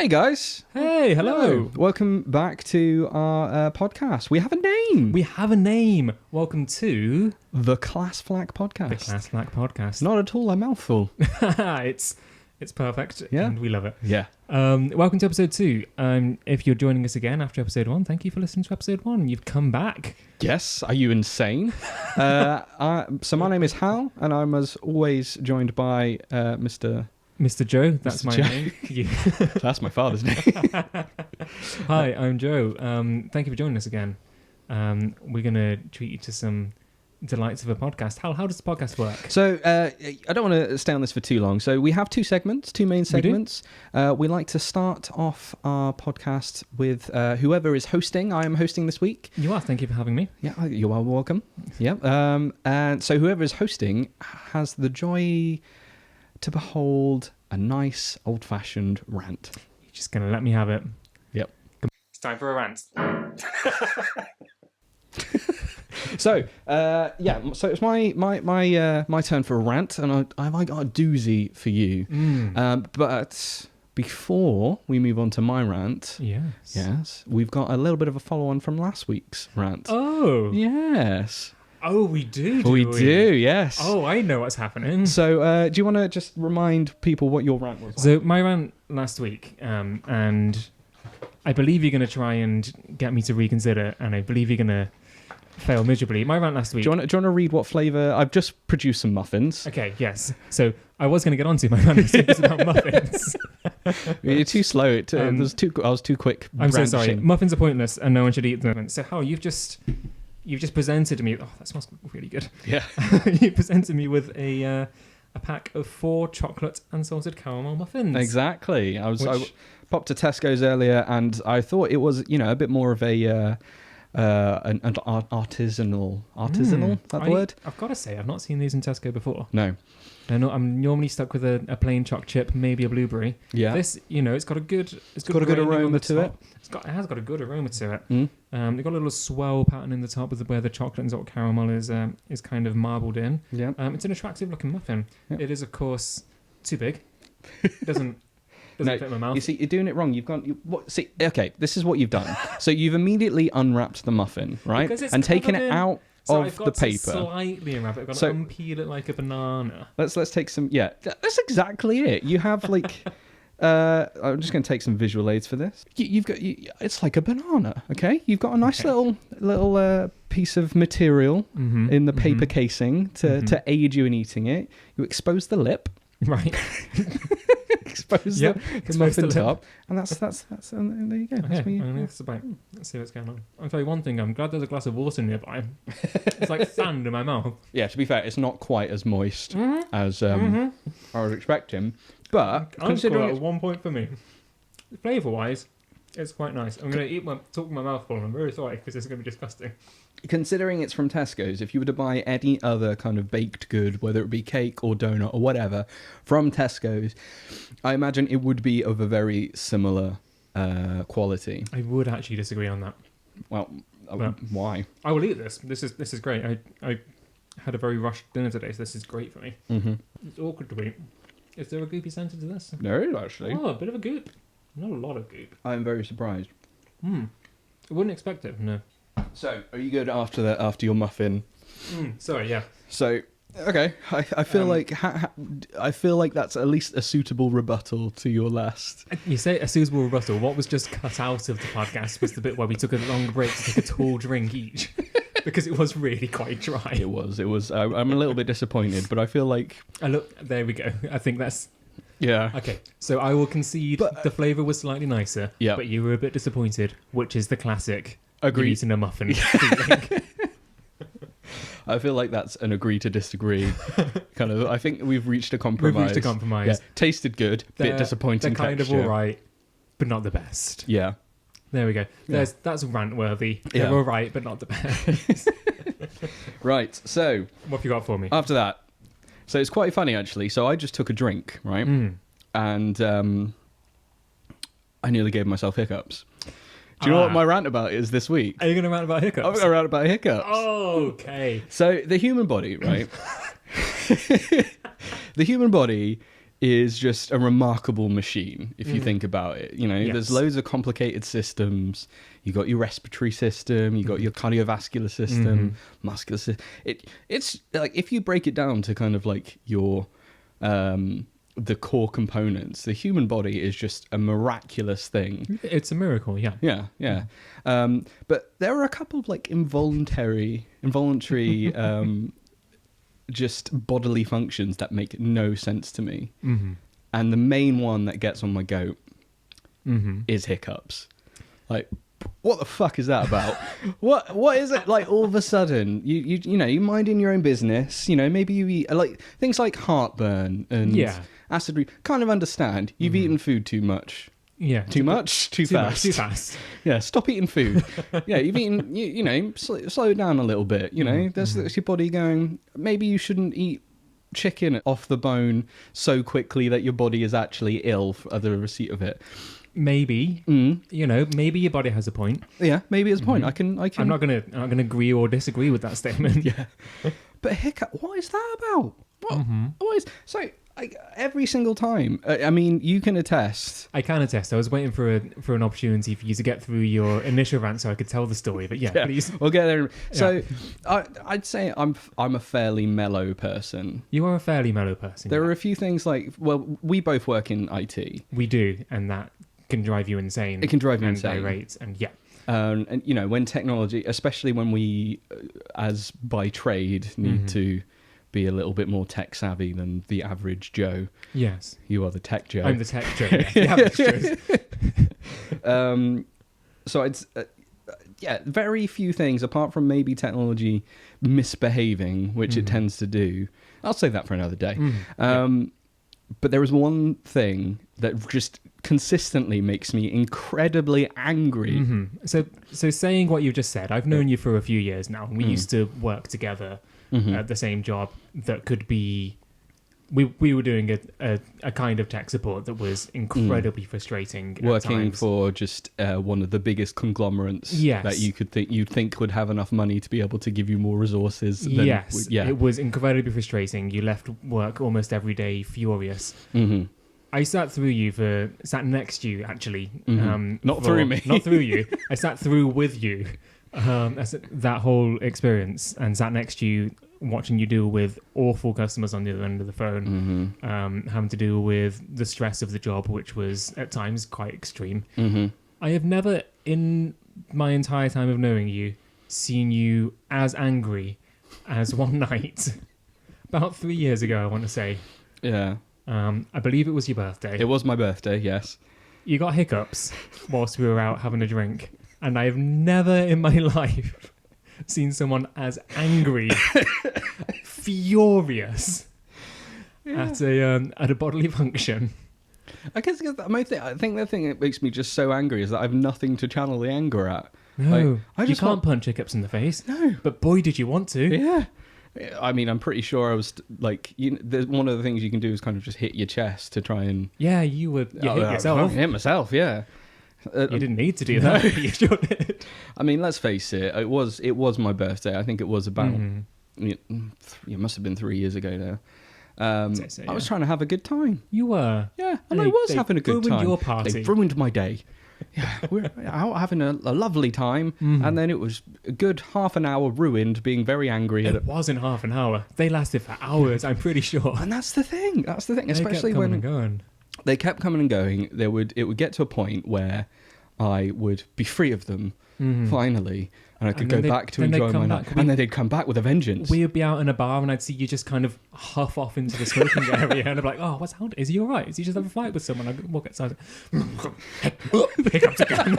Hey guys. Hey, hello. Welcome back to our podcast. We have a name. We have a name. Welcome to The Class Flack Podcast. the Class Flack Podcast. Not at all a mouthful. It's perfect. Yeah. And we love it. Yeah. Welcome to episode 2. If you're joining us again after episode 1, thank you for listening to episode 1. You've come back. Yes. Are you insane? So my name is Hal, and I'm as always joined by Mr. Mr. Joe, that's Mr. my Joe. name. You- That's my father's name. Hi, I'm Joe. Thank you for joining us again. We're going to treat you to some delights of a podcast. How does the podcast work? So I don't want to stay on this for too long. So we have two main segments. We like to start off our podcast with whoever is hosting. I am hosting this week. You are. Thank you for having me. Yeah, you are welcome. Yeah. And so whoever is hosting has the joy to behold a nice old-fashioned rant. You're just going to let me have it. Yep. It's time for a rant. So so it's my turn for a rant, and I got a doozy for you. But before we move on to my rant, yes, we've got a little bit of a follow-on from last week's rant. Oh. Yes. Oh, we do. We do, yes. Oh, I know what's happening. So, do you want to just remind people what your rant was? So my rant last week, and I believe you're going to try and get me to reconsider, and I believe you're going to fail miserably. My rant last week. Do you want to read what flavour? I've just produced some muffins. Okay, yes. So I was going to get onto my rant last week. It's about muffins. You're too slow. I was too quick. I'm so sorry. brandishing. Muffins are pointless, and no one should eat them. So how you've just presented me. Oh, that smells really good. Yeah. You presented me with a pack of 4 chocolate and salted caramel muffins. Exactly. I popped to Tesco's earlier, and I thought it was, a bit more of an artisanal. That the word? I've got to say, I've not seen these in Tesco before. No. I'm normally stuck with a plain choc chip, maybe a blueberry. Yeah. This, it's got a good graining aroma to it. It has got a good aroma to it. Mm. They've got a little swirl pattern in the top where the chocolate and salt caramel is kind of marbled in. Yeah. It's an attractive looking muffin. Yeah. It is, of course, too big. It doesn't fit in my mouth. You see, you're doing it wrong. Okay, this is what you've done. So you've immediately unwrapped the muffin, right? And taken it out of the paper. Slightly unwrap it. I've got to unpeel it like a banana. Let's take some. Yeah, that's exactly it. You have like. I'm just going to take some visual aids for this. You've got. It's like a banana. Okay, you've got a nice little piece of material in the paper casing to aid you in eating it. You expose the lip. Right. Expose the muffin top, and that's and there you go. Okay, let's see what's going on. I'll tell you one thing. I'm glad there's a glass of water nearby. It's like sand in my mouth. Yeah, to be fair, it's not quite as moist as I was expecting, but considering it's 1 point for me. Flavour-wise, it's quite nice. I'm going to talk with my mouth full, and I'm very sorry because this is going to be disgusting. Considering it's from Tesco's, if you were to buy any other kind of baked good, whether it be cake or donut or whatever, from Tesco's, I imagine it would be of a very similar quality. I would actually disagree on that. Well, why? I will eat this. This is great. I had a very rushed dinner today, so this is great for me. Mm-hmm. It's awkward to eat. Is there a goopy centre to this? There is, actually. Oh, a bit of a goop. Not a lot of goop. I'm very surprised. I wouldn't expect it, no. So, are you good after your muffin? Sorry, yeah. So, okay, I feel like I feel like that's at least a suitable rebuttal to your last. You say a suitable rebuttal. What was just cut out of the podcast was the bit where we took a long break to take a tall drink each, because it was really quite dry. It was. I'm a little bit disappointed, but I feel like. Look, there we go. I think that's. Yeah. Okay, so I will concede the flavour was slightly nicer. Yeah. But you were a bit disappointed, which is the classic. Agreed. Eating a muffin. feeling. I feel like that's an agree to disagree kind of. I think we've reached a compromise. Yeah. Tasted good, bit disappointing. They're kind texture. of all right, but not the best. Yeah. There we go. Yeah. That's rant worthy. Yeah. They're all right, but not the best. Right. So what have you got for me? After that, so it's quite funny actually. So I just took a drink, right, and I nearly gave myself hiccups. Do you know what my rant about is this week? Are you going to rant about hiccups? I'm going to rant about hiccups. Oh, okay. So the human body, right? The human body is just a remarkable machine if you think about it. You know, Yes. there's loads of complicated systems. You got your respiratory system, you got your cardiovascular system, muscular system. It's like, if you break it down to kind of like your the core components, the human body is just a miraculous thing. It's a miracle, yeah. Yeah. But there are a couple of like involuntary just bodily functions that make no sense to me. And the main one that gets on my goat is hiccups. Like, what the fuck is that about? What is it? Like, all of a sudden you know, you're minding your own business, you know, maybe you eat like things like heartburn and acid kind of understand. You've eaten food too much. Yeah. Too much? Too fast? Too fast. Yeah, stop eating food. Yeah, you've eaten, you know, slow it down a little bit, you know. That's your body going, maybe you shouldn't eat chicken off the bone so quickly that your body is actually ill for the receipt of it. Maybe, you know, maybe your body has a point. Yeah, maybe it's a point. I can. I'm not gonna agree or disagree with that statement. Yeah. But hiccup, what is that about? What is... So, like, every single time, I mean, you can attest. I can attest. I was waiting for an opportunity for you to get through your initial rant so I could tell the story. But yeah, please. We'll get there. So, I'd say I'm a fairly mellow person. You are a fairly mellow person. There are a few things like, well, we both work in IT. We do, and that can drive you insane. It can drive you insane. Irate, and yeah. And, you know, when technology, especially when we, as by trade, need to be a little bit more tech savvy than the average Joe. Yes. You are the tech Joe. I'm the tech Joe. Yeah. The average Joe. So it's, very few things, apart from maybe technology misbehaving, which it tends to do. I'll save that for another day. But there is one thing that just consistently makes me incredibly angry. So saying what you just said, I've known you for a few years now, and we used to work together at the same job that could be... We were doing a kind of tech support that was incredibly frustrating. Working for just one of the biggest conglomerates that you'd think would have enough money to be able to give you more resources. It was incredibly frustrating. You left work almost every day furious. I sat next to you actually. Not through me. Not through you. I sat through with you. That whole experience, and sat next to you, watching you deal with awful customers on the other end of the phone, having to deal with the stress of the job, which was at times quite extreme. I have never, in my entire time of knowing you, seen you as angry as one night, about 3 years ago, I want to say. Yeah. I believe it was your birthday. It was my birthday, yes. You got hiccups whilst we were out having a drink, and I have never in my life seen someone as angry, furious at a bodily function. I guess I think the thing that makes me just so angry is that I have nothing to channel the anger at. No, like, you can't punch hiccups in the face. No, but boy, did you want to? Yeah. I mean, I'm pretty sure I was like, there's one of the things you can do is kind of just hit your chest to try and... Yeah, you hit yourself. Hit myself, yeah. You didn't need to do that. You sure did. I mean, let's face it. It was my birthday. I think it was about... It must have been 3 years ago now. I was trying to have a good time. You were? Yeah, and I was having a good time. They ruined your party. They ruined my day. Yeah, we're out having a lovely time, and then it was a good half an hour ruined being very angry. It wasn't half an hour. They lasted for hours, I'm pretty sure. And that's the thing. Especially kept when going. They kept coming and going. It would get to a point where I would be free of them finally, and I could go back to enjoy my night. And then they'd come back with a vengeance. We would be out in a bar, and I'd see you just kind of huff off into the smoking area, and I'd be like, "Oh, what's happening? Is he all right? Is he just having a fight with someone?" I'd walk outside, hiccups again.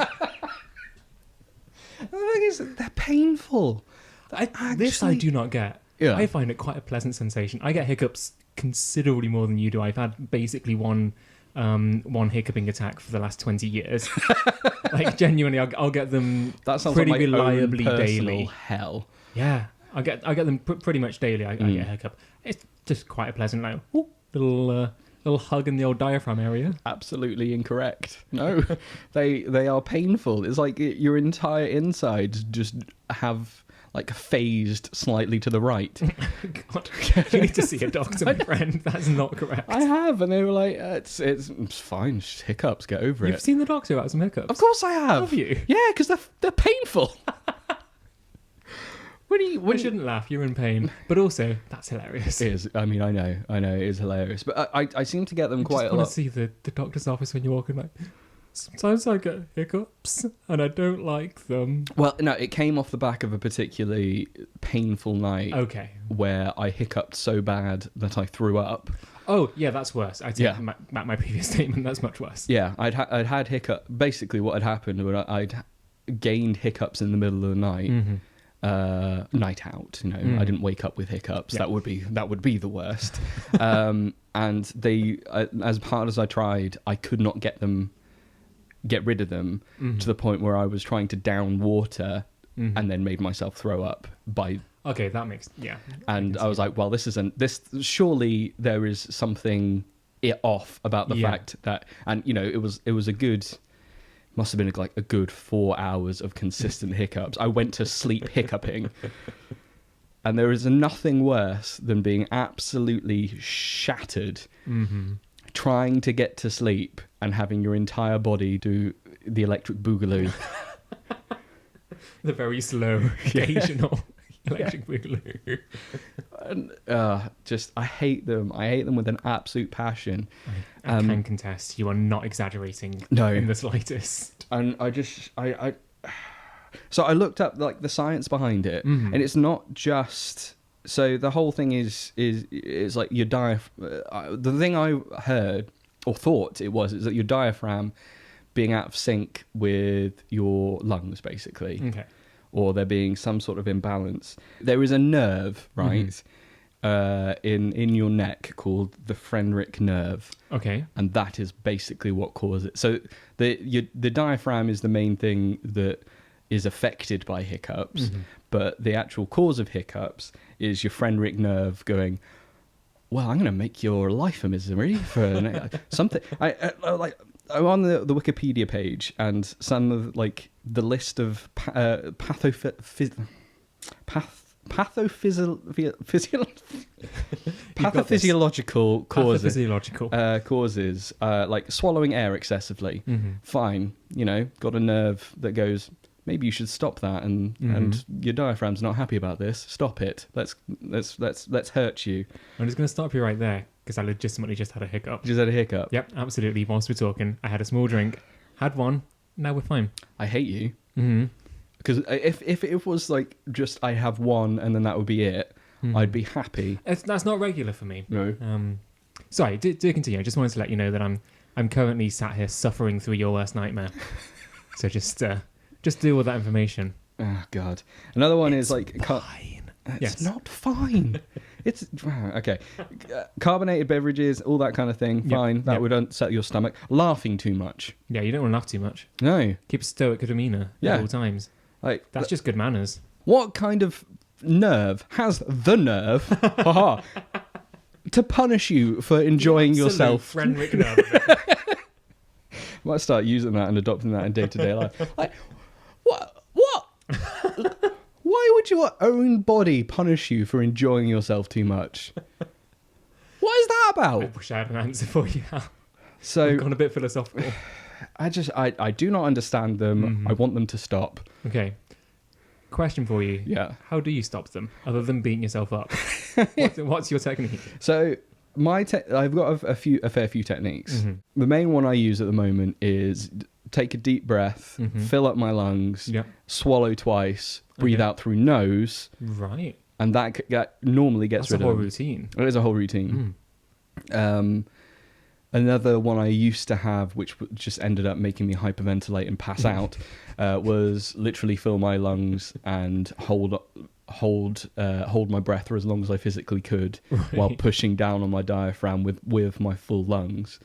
The thing is, they're painful. This I do not get. Yeah. I find it quite a pleasant sensation. I get hiccups considerably more than you do. I've had basically one hiccuping attack for the last 20 years. Like, genuinely, I'll get them pretty like reliably own daily. Hell. Yeah, I get them pretty much daily. I get a hiccup. It's just quite a pleasant, like, little hug in the old diaphragm area. Absolutely incorrect. No, they are painful. It's like your entire insides just have like phased slightly to the right. God, you need to see a doctor, my friend. That's not correct. I have, and they were like, it's fine, just hiccups, get over You've it. seen the doctor about some hiccups? Of course I have. Have you? Yeah, because they're painful. You shouldn't laugh. You're in pain, but also that's hilarious. It is. I mean, I know, it is hilarious, but I seem to get them quite a lot. I see the doctor's office when you walk in. Like, sometimes I get hiccups and I don't like them. Well, no, it came off the back of a particularly painful night. Okay. Where I hiccuped so bad that I threw up. Oh, yeah, that's worse. I take back my previous statement. That's much worse. Yeah, I'd had hiccup. Basically, what had happened was I'd gained hiccups in the middle of the night. Mm-hmm. Night out, I didn't wake up with hiccups. Yeah. That would be the worst. And they, as hard as I tried, I could not get rid of them to the point where I was trying to down water and then made myself throw up by. Okay, that makes And I was like, well, this surely there is something off about the fact that, and it was a good. Must have been like a good 4 hours of consistent hiccups. I went to sleep hiccuping. And there is nothing worse than being absolutely shattered, trying to get to sleep and having your entire body do the electric boogaloo. The very slow, occasional electric boogaloo. And, I hate them. I hate them with an absolute passion. I can contest. You are not exaggerating in the slightest. And so I looked up like the science behind it, and it's not just. So the whole thing is like your diaphragm. The thing I heard or thought is that your diaphragm being out of sync with your lungs, basically. Okay. Or there being some sort of imbalance. There is a nerve, right, in your neck called the phrenic nerve. Okay. And that is basically what causes it. So the diaphragm is the main thing that is affected by hiccups, but the actual cause of hiccups is your phrenic nerve going, well, I'm going to make your life a misery for something. I'm on the Wikipedia page, and some of like the list of pathophysiological causes, like swallowing air excessively. Fine, got a nerve that goes, maybe you should stop that, and your diaphragm's not happy about this. Stop it. Let's hurt you. I'm just going to stop you right there because I legitimately just had a hiccup. Just had a hiccup. Yep, absolutely. Whilst we're talking, I had a small drink, had one. Now we're fine. I hate you. Because if it was like just I have one and then that would be it, I'd be happy. That's not regular for me. No. Sorry, do continue. I just wanted to let you know that I'm currently sat here suffering through your worst nightmare. So just deal with that information. Oh God. Another one is like fine. It's not fine. It's okay. Carbonated beverages, all that kind of thing. Fine. That would upset your stomach. Laughing too much. Yeah, you don't want to laugh too much. No. Keep a stoic demeanor at all times. Like that's just good manners. What kind of nerve has the nerve to punish you for enjoying yourself? Phrenic nerve. Might start using that and adopting that in day-to-day life. Like, what? Why would your own body punish you for enjoying yourself too much? What is that about? I wish I had an answer for you. So I've gone a bit philosophical. I do not understand them. I want them to stop. Okay. Question for you. Yeah. How do you stop them other than beating yourself up? What's your technique? So I've got a fair few techniques. The main one I use at the moment is take a deep breath, fill up my lungs, swallow twice, breathe out through nose. Right. And that normally gets rid of it. That's a whole routine. It is a whole routine. Another one I used to have, which just ended up making me hyperventilate and pass out, was literally fill my lungs and hold my breath for as long as I physically could, while pushing down on my diaphragm with my full lungs.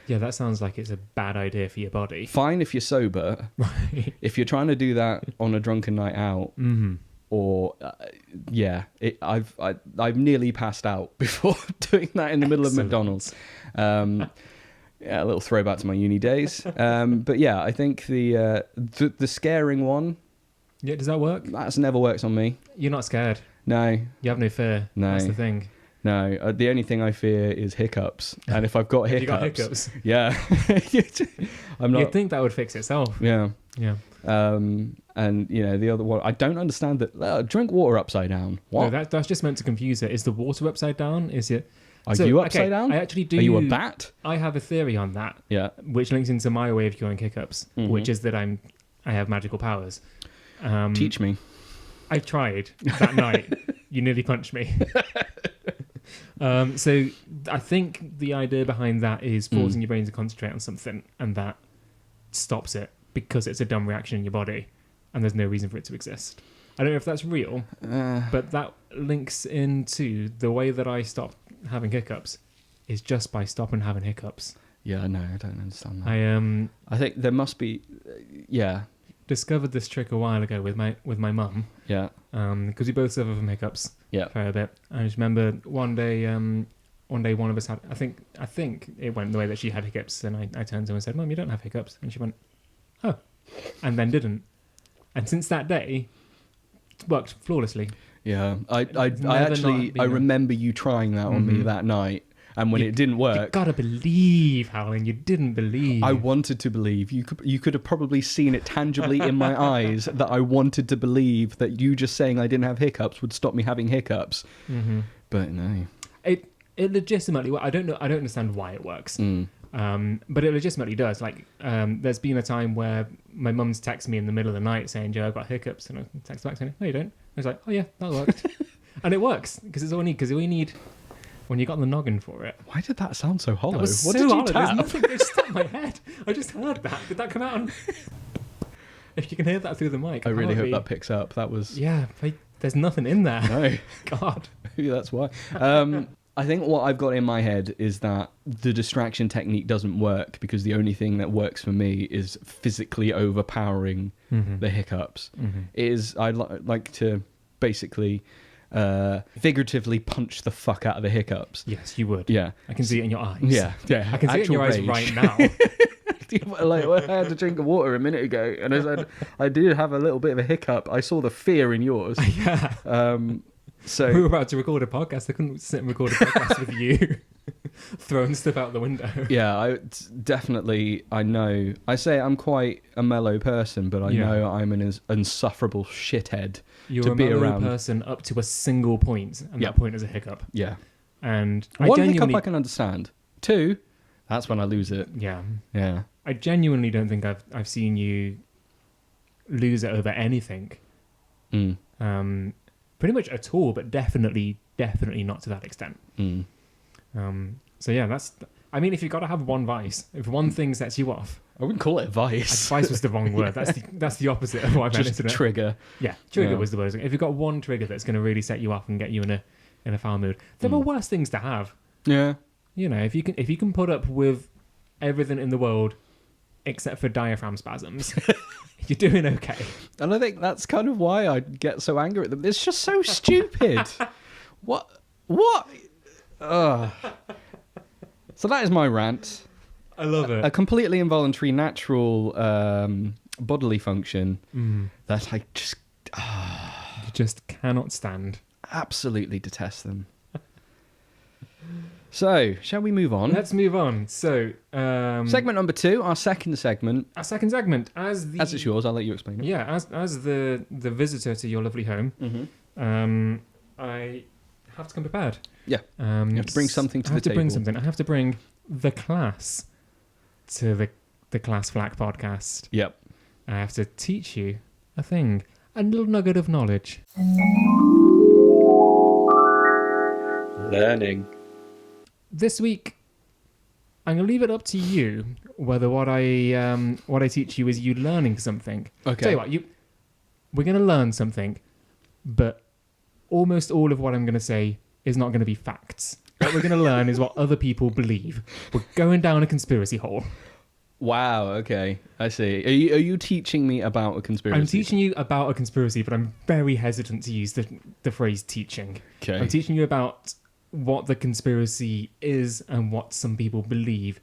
Yeah, that sounds like it's a bad idea for your body. Fine if you're sober. Right. If you're trying to do that on a drunken night out, or I've nearly passed out before doing that in the middle of McDonald's. A little throwback to my uni days. But I think the scaring one. Yeah, does that work? That's never worked on me. You're not scared. No. You have no fear. No. That's the thing. No. The only thing I fear is hiccups. And if I've got hiccups... You got hiccups? Yeah. I'm not... You'd think that would fix itself. Yeah. Yeah. And, the other one... I don't understand that... drink water upside down. What? No, that's just meant to confuse it. Is the water upside down? Is it... Are you upside down? I actually do... Are you a bat? I have a theory on that. Yeah. Which links into my way of curing hiccups, which is that I have magical powers. Teach me. I tried that night. You nearly punched me. So I think the idea behind that is forcing your brain to concentrate on something, and that stops it because it's a dumb reaction in your body, and there's no reason for it to exist. I don't know if that's real, but that links into the way that I stopped having hiccups is just by stopping having hiccups. Yeah, no, I don't understand that. I think there must be, discovered this trick a while ago with my mum. Yeah. Because we both suffer from hiccups. Yeah. A fair bit. I just remember one day one of us had. I think it went the way that she had hiccups, and I turned to her and said, "Mum, you don't have hiccups," and she went, "Oh," and then didn't. And since that day, it worked flawlessly. Yeah. I remember you trying that on me that night. And when it didn't work... You gotta believe, Howling. You didn't believe. I wanted to believe. You could have probably seen it tangibly in my eyes that I wanted to believe that you just saying I didn't have hiccups would stop me having hiccups. Mm-hmm. But no. It legitimately... I don't understand why it works. But it legitimately does. Like, there's been a time where my mum's texted me in the middle of the night saying, "Joe, I've got hiccups." And I text back saying, "No, you don't." I was like, "Oh, yeah, that worked." And it works. Because we need... When you got the noggin for it. Why did that sound so hollow? That was what so did you hollow. tap? There's nothing that just stuck in my head. I just heard that. Did that come out on... If you can hear that through the mic. I really hope that picks up. That was... Yeah, there's nothing in there. No. God. Maybe that's why. I think what I've got in my head is that the distraction technique doesn't work because the only thing that works for me is physically overpowering the hiccups. I'd like to basically... figuratively punch the fuck out of the hiccups. Yes, you would. Yeah. I can see it in your eyes. Yeah. I can see it in your eyes right now. I had a drink of water a minute ago, and I said I did have a little bit of a hiccup. I saw the fear in yours. Yeah. So we were about to record a podcast. I couldn't sit and record a podcast with you throwing stuff out the window. Yeah, I know. I say I'm quite a mellow person, but I know I'm an insufferable shithead. You're to a be mellow around. Person up to a single point, and that point is a hiccup. Yeah. And one hiccup I can understand. Two, that's when I lose it. Yeah. Yeah. I genuinely don't think I've seen you lose it over anything. Pretty much at all, but definitely not to that extent. So yeah, that's... I mean, if you've got to have one vice, if one thing sets you off... I wouldn't call it a vice. Vice was the wrong word. That's the opposite of what I meant. Just a trigger. Yeah, trigger was the word. If you've got one trigger that's going to really set you off and get you in a foul mood, there are worse things to have. Yeah. If you can put up with everything in the world except for diaphragm spasms, you're doing okay. And I think that's kind of why I get so angry at them. It's just so stupid. What? Ugh. So that is my rant. I love it. A completely involuntary, natural bodily function that I just... You just cannot stand. Absolutely detest them. So, shall we move on? Let's move on. So, segment number 2, our second segment. Our second segment, as it's yours, I'll let you explain it. Yeah, as the visitor to your lovely home, I have to come prepared. Yeah. You have to bring something to the table. I have to bring the class to the Class Flack podcast. Yep. I have to teach you a thing, a little nugget of knowledge. Learning. This week, I'm going to leave it up to you whether what I teach you is you learning something. Okay. Tell you what, we're going to learn something, but almost all of what I'm going to say is not going to be facts. What we're going to learn is what other people believe. We're going down a conspiracy hole. Wow, okay. I see. Are you teaching me about a conspiracy? I'm teaching you about a conspiracy, but I'm very hesitant to use the phrase teaching. Okay. I'm teaching you about what the conspiracy is and what some people believe,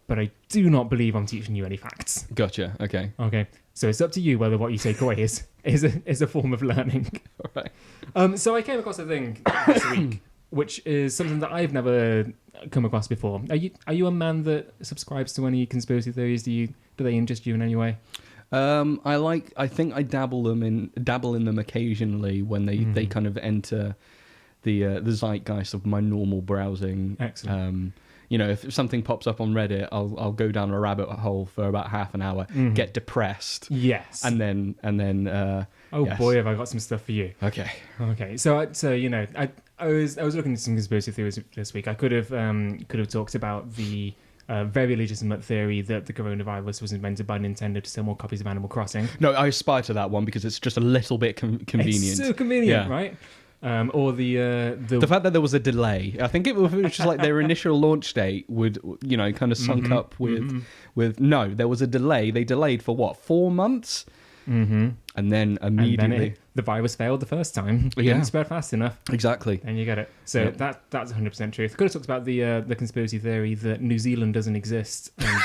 but I do not believe I'm teaching you any facts. Gotcha, okay. Okay, so it's up to you whether what you take away is is a form of learning. All right. So I came across a thing this week, which is something that I've never come across before. Are you a man that subscribes to any conspiracy theories? Do they interest you in any way? I think I dabble in them occasionally when they kind of enter the zeitgeist of my normal browsing. Excellent. If something pops up on Reddit, I'll go down a rabbit hole for about half an hour, get depressed, yes, and then yes. Boy, have I got some stuff for you. Okay. So I was looking at some conspiracy theories this week. I could have talked about the very legitimate theory that the coronavirus was invented by Nintendo to sell more copies of Animal Crossing. No, I aspire to that one because it's just a little bit convenient. It's so convenient, right? Or the fact that there was a delay. I think it was just like their initial launch date would, kind of sunk up with no, there was a delay. They delayed for what, 4 months? Mm-hmm. And then immediately the virus failed the first time. It Yeah. didn't spread fast enough. Exactly. And you get it. So that's 100% truth. Could have talked about the conspiracy theory that New Zealand doesn't exist, and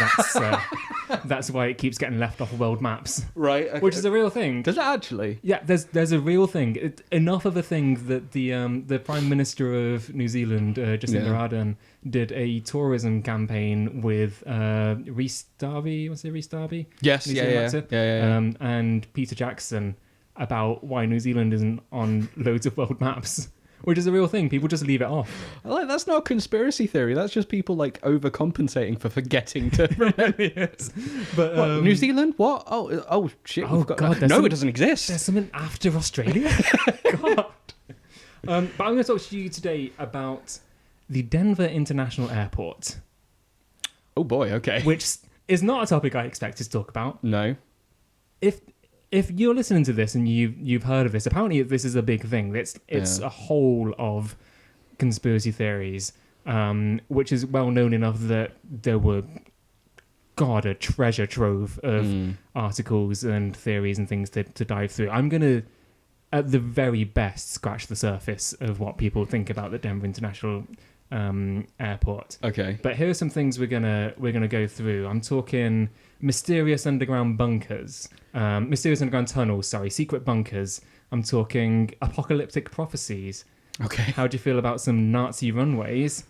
that's why it keeps getting left off of world maps. Right. Okay. Which is a real thing. Does it actually? Yeah, there's a real thing. Enough of a thing that the Prime Minister of New Zealand, Jacinda Ardern, did a tourism campaign with Rhys Darby. What's it, Rhys Darby? Yes. New Yeah. Zealand actor. And Peter Jackson about why New Zealand isn't on loads of world maps. Which is a real thing. People just leave it off. That's not a conspiracy theory. That's just people overcompensating for forgetting to remember. Yes. But What, New Zealand? What? Oh shit. Oh, God, no, it doesn't exist. There's something after Australia. God. But I'm going to talk to you today about the Denver International Airport. Oh boy. Okay. Which is not a topic I expected to talk about. No. If you're listening to this and you've heard of this, apparently this is a big thing. It's a whole of conspiracy theories, which is well known enough that there were, a treasure trove of articles and theories and things to dive through. I'm going to, at the very best, scratch the surface of what people think about the Denver International Airport. Okay. But here are some things we're gonna go through. I'm talking mysterious underground bunkers, mysterious underground tunnels. Sorry, secret bunkers. I'm talking apocalyptic prophecies. Okay. How do you feel about some Nazi runways?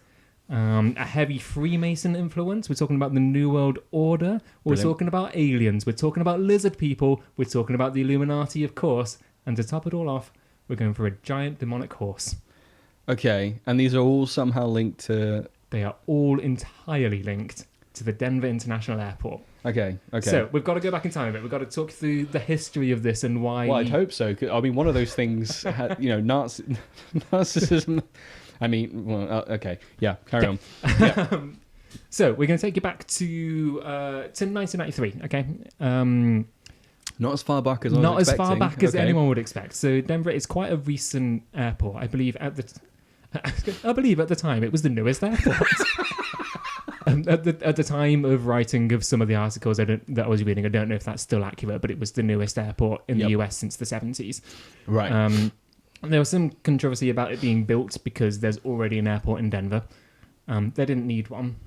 A heavy Freemason influence. We're talking about the New World Order. We're talking about aliens. We're talking about lizard people. We're talking about the Illuminati, of course. And to top it all off, we're going for a giant demonic horse. Okay, and these are all somehow linked to... They are all entirely linked to the Denver International Airport. Okay. So we've got to go back in time a bit. We've got to talk through the history of this and why... Well, I'd hope so. I mean, one of those things, narcissism... I mean, well, okay. Yeah, carry on. Yeah. So we're going to take you back to 1993, okay? Not as far back as I was Not as expecting. far back as anyone would expect. So Denver is quite a recent airport. I believe at the time it was the newest airport. At the time of writing of some of the articles that I was reading, I don't know if that's still accurate, but it was the newest airport in the US since the 70s. Right. There was some controversy about it being built because there's already an airport in Denver. They didn't need one.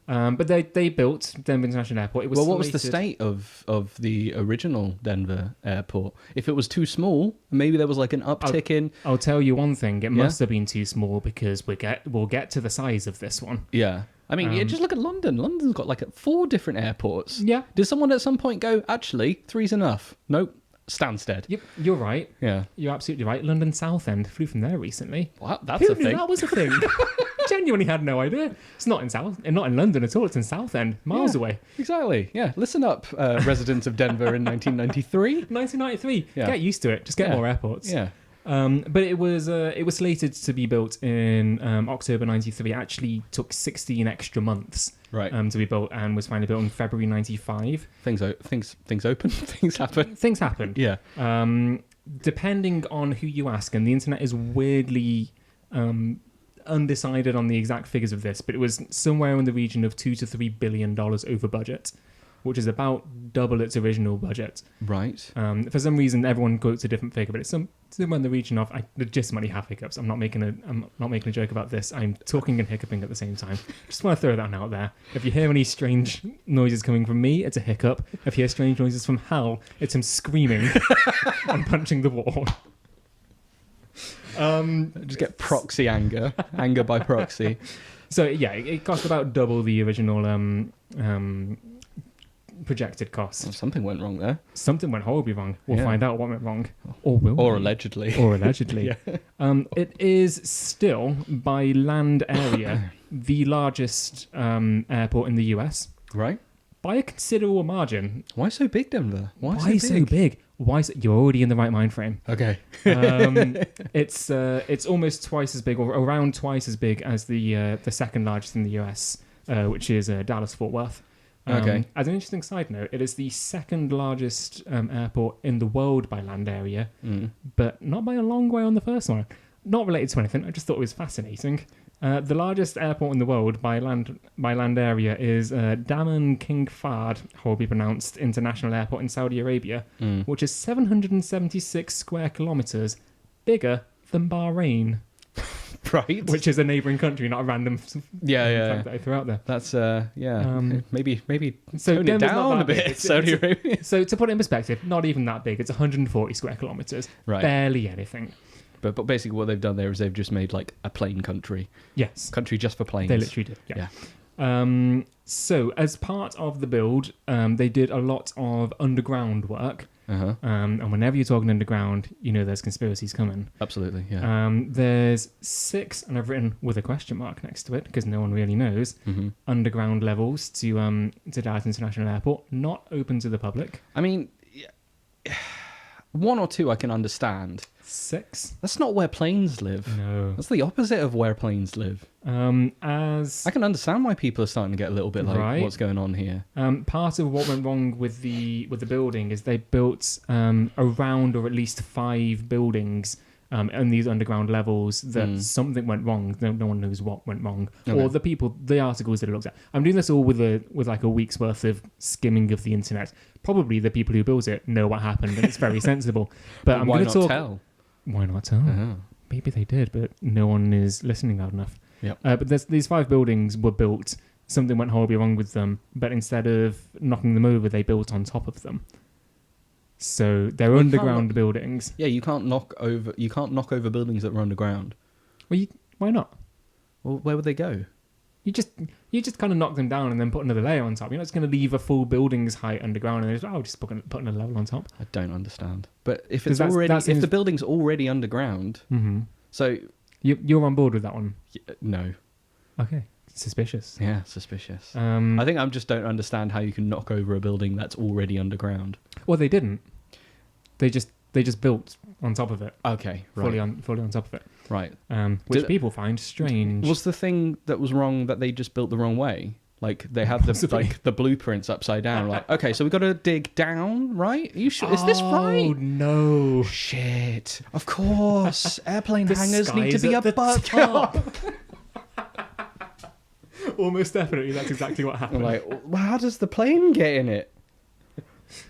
But they built Denver International Airport. It was what was the state of the original Denver airport? If it was too small, maybe there was like an uptick in... I'll tell you one thing. It must have been too small because we'll get to the size of this one. Yeah. I mean, just look at London. London's got like 4 different airports. Yeah. Did someone at some point go, actually, 3's enough? Nope. Stansted. Yep, you're right. Yeah. You're absolutely right. London Southend. Flew from there recently. Wow, that's Who a knew thing. that was a thing? Genuinely had no idea. It's not in London at all. It's in Southend, miles away. Exactly. Yeah. Listen up, residents of Denver in 1993. 1993. Yeah. Get used to it. Just get more airports. Yeah. But it was slated to be built in October 93. It actually took 16 extra months to be built and was finally built in February 95. Things open. Things happen. Things happened. Yeah. Depending on who you ask, and the internet is weirdly undecided on the exact figures of this, but it was somewhere in the region of $2 to $3 billion over budget. which is about double its original budget. Right. For some reason, everyone quotes a different figure, but it's somewhere in the region of. I legitimately have hiccups. I'm not making a joke about this. I'm talking and hiccuping at the same time. Just want to throw that one out there. If you hear any strange noises coming from me, it's a hiccup. If you hear strange noises from Hal, it's him screaming and punching the wall. Just get proxy anger by proxy. So yeah, it cost about double the original projected cost. Well, something went wrong there. Something went horribly wrong. We'll Yeah. find out what went wrong, or will Or we? allegedly. Or allegedly. Yeah. It is still by land area the largest airport in the US Right. by a considerable margin. Why so big, Denver? Why so big? You're already in the right mind frame. Okay. It's almost twice as big, or around twice as big as the second largest in the US, which is Dallas Fort Worth. Okay. As an interesting side note, it is the second largest airport in the world by land area, but not by a long way on the first one. Not related to anything. I just thought it was fascinating. The largest airport in the world by land area is Dimond King Fahd, horribly pronounced, International Airport in Saudi Arabia, which is 776 square kilometers bigger than Bahrain, Right. which is a neighbouring country, not a random Yeah. fact that I threw out there. That's maybe So tone it Denver's not down that a bit. big. Saudi Arabia. So to put it in perspective, not even that big. It's 140 square kilometers, Right. barely anything. But basically what they've done there is they've just made like a plane country. Yes, Country just for planes. they literally did. Yeah. So as part of the build, they did a lot of underground work. Uh-huh. And whenever you're talking underground, you know there's conspiracies coming. Absolutely, yeah. There's 6, and I've written with a question mark next to it because no one really knows, underground levels to Dallas International Airport, not open to the public. I mean, 1 or 2 I can understand. 6? That's not where planes live. No. That's the opposite of where planes live. As I can understand why people are starting to get a little bit like, Right. what's going on here? part of what went wrong with the building is they built around, or at least 5 buildings in these underground levels that something went wrong. No one knows what went wrong, Okay. or the articles that it looks at. I'm doing this all with like a week's worth of skimming of the internet. Probably the people who built it know what happened, and it's very sensible. But I'm why going not to talk. tell? Why not tell? Uh-huh. Maybe they did, but no one is listening loud enough. Yep. But these 5 buildings were built. Something went horribly wrong with them, but instead of knocking them over, they built on top of them. So they're Well, underground buildings. Yeah, you can't knock over buildings that are underground. Well, why not? Well, where would they go? You just kind of knock them down and then put another layer on top. You're not just going to leave a full building's height underground and just put another level on top. I don't understand. But if 'Cause it's that's if the building's already underground, so You're on board with that one? no, Okay. Suspicious. yeah, suspicious. I I think I just don't understand how you can knock over a building that's already underground. Well, they didn't. They just built on top of it. Okay, right, Fully on top of it. right. Which people find strange. Was the thing that was wrong that they just built the wrong way? Like they had the blueprints upside down. Like, okay, so we got to dig down, right? Are you sure? Is this right? Oh no! Shit! Of course, airplane The hangars need to sky's be at the above. top. Almost definitely, that's exactly what I'm happened. like, well, how does the plane get in it?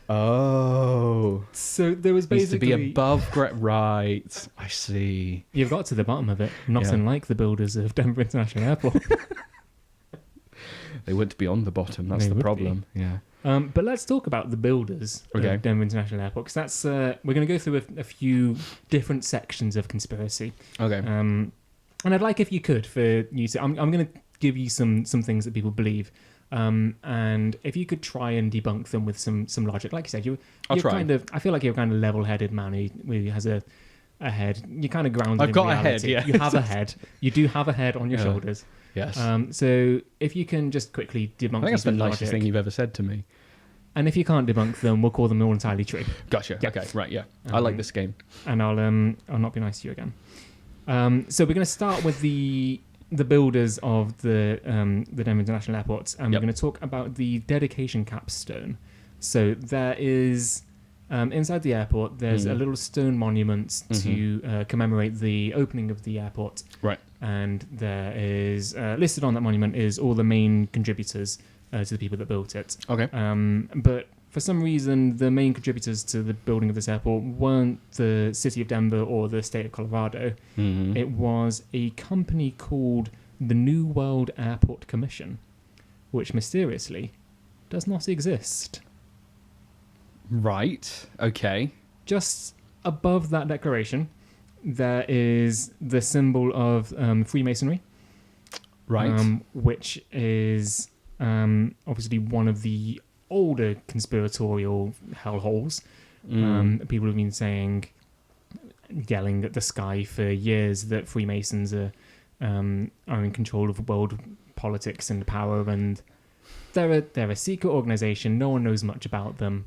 Oh, So there was needs to basically be above. Right, I see. You've got to the bottom of it. Not Yeah. unlike the builders of Denver International Airport. They would be on the bottom. That's They the would problem. Yeah. But let's talk about the builders Okay. of Denver International Airport, because that's we're going to go through a few different sections of conspiracy. Okay. And I'd like, if you could, for you to, I'm going to give you some things that people believe, and if you could try and debunk them with some logic. Like you said, you're try. kind of, I feel like you're a kind of level-headed man who has a head. You're kind of grounded. I've in got a reality. head, yeah. You have a head. You do have a head on your Yeah. shoulders. Yes. So if you can just quickly debunk I think that's the these with nicest logic, thing you've ever said to me. and if you can't debunk them, we'll call them all entirely true. Gotcha. Yeah. Okay. Right. Yeah. I like this game. And I'll not be nice to you again. So we're going to start with the builders of the Denver International Airport, and Yep. we're going to talk about the dedication capstone. So there is inside the airport. There's a little stone monument to commemorate the opening of the airport. Right. And there is listed on that monument is all the main contributors to the people that built it. Okay. But for some reason, the main contributors to the building of this airport weren't the city of Denver or the state of Colorado. Mhm. It was a company called the New World Airport Commission, which mysteriously does not exist. Right. Okay. Just above that declaration, there is the symbol of Freemasonry, Right. which is obviously one of the older conspiratorial hellholes. People have been yelling at the sky for years that Freemasons are in control of world politics and power, and they're a secret organization. No one knows much about them,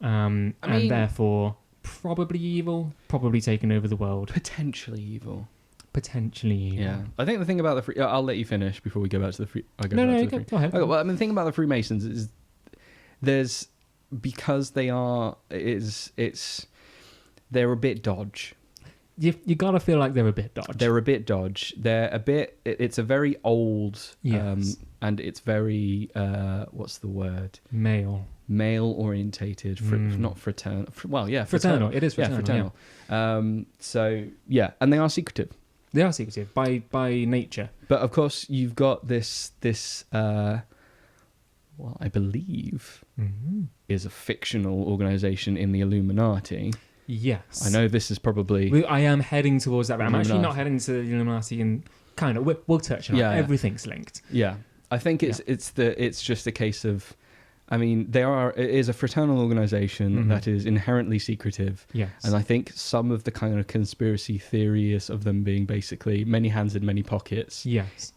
and therefore probably evil, probably taking over the world. Potentially evil. Potentially evil. Yeah. I think the thing about I'll let you finish before we go back to the free. Go ahead. Okay, well, I mean, the thing about the Freemasons is because they're a bit dodge. You gotta feel like they're a bit dodge. They're a bit dodge. They're a bit. It's a very old. Yes. And it's very. What's the word? Male orientated. Not fraternal. Well, yeah, fraternal. It is fraternal. Yeah, fraternal. So yeah, and they are secretive. They are secretive by nature. But of course, you've got this. Well, I believe is a fictional organization in the Illuminati. Yes. I know this is probably... I am heading towards that, but I'm actually not heading to the Illuminati, and kind of, we'll touch on it. Everything's linked. Yeah. I think it's just a case of... I mean, it is a fraternal organization that is inherently secretive. Yes. And I think some of the kind of conspiracy theories of them being basically many hands in many pockets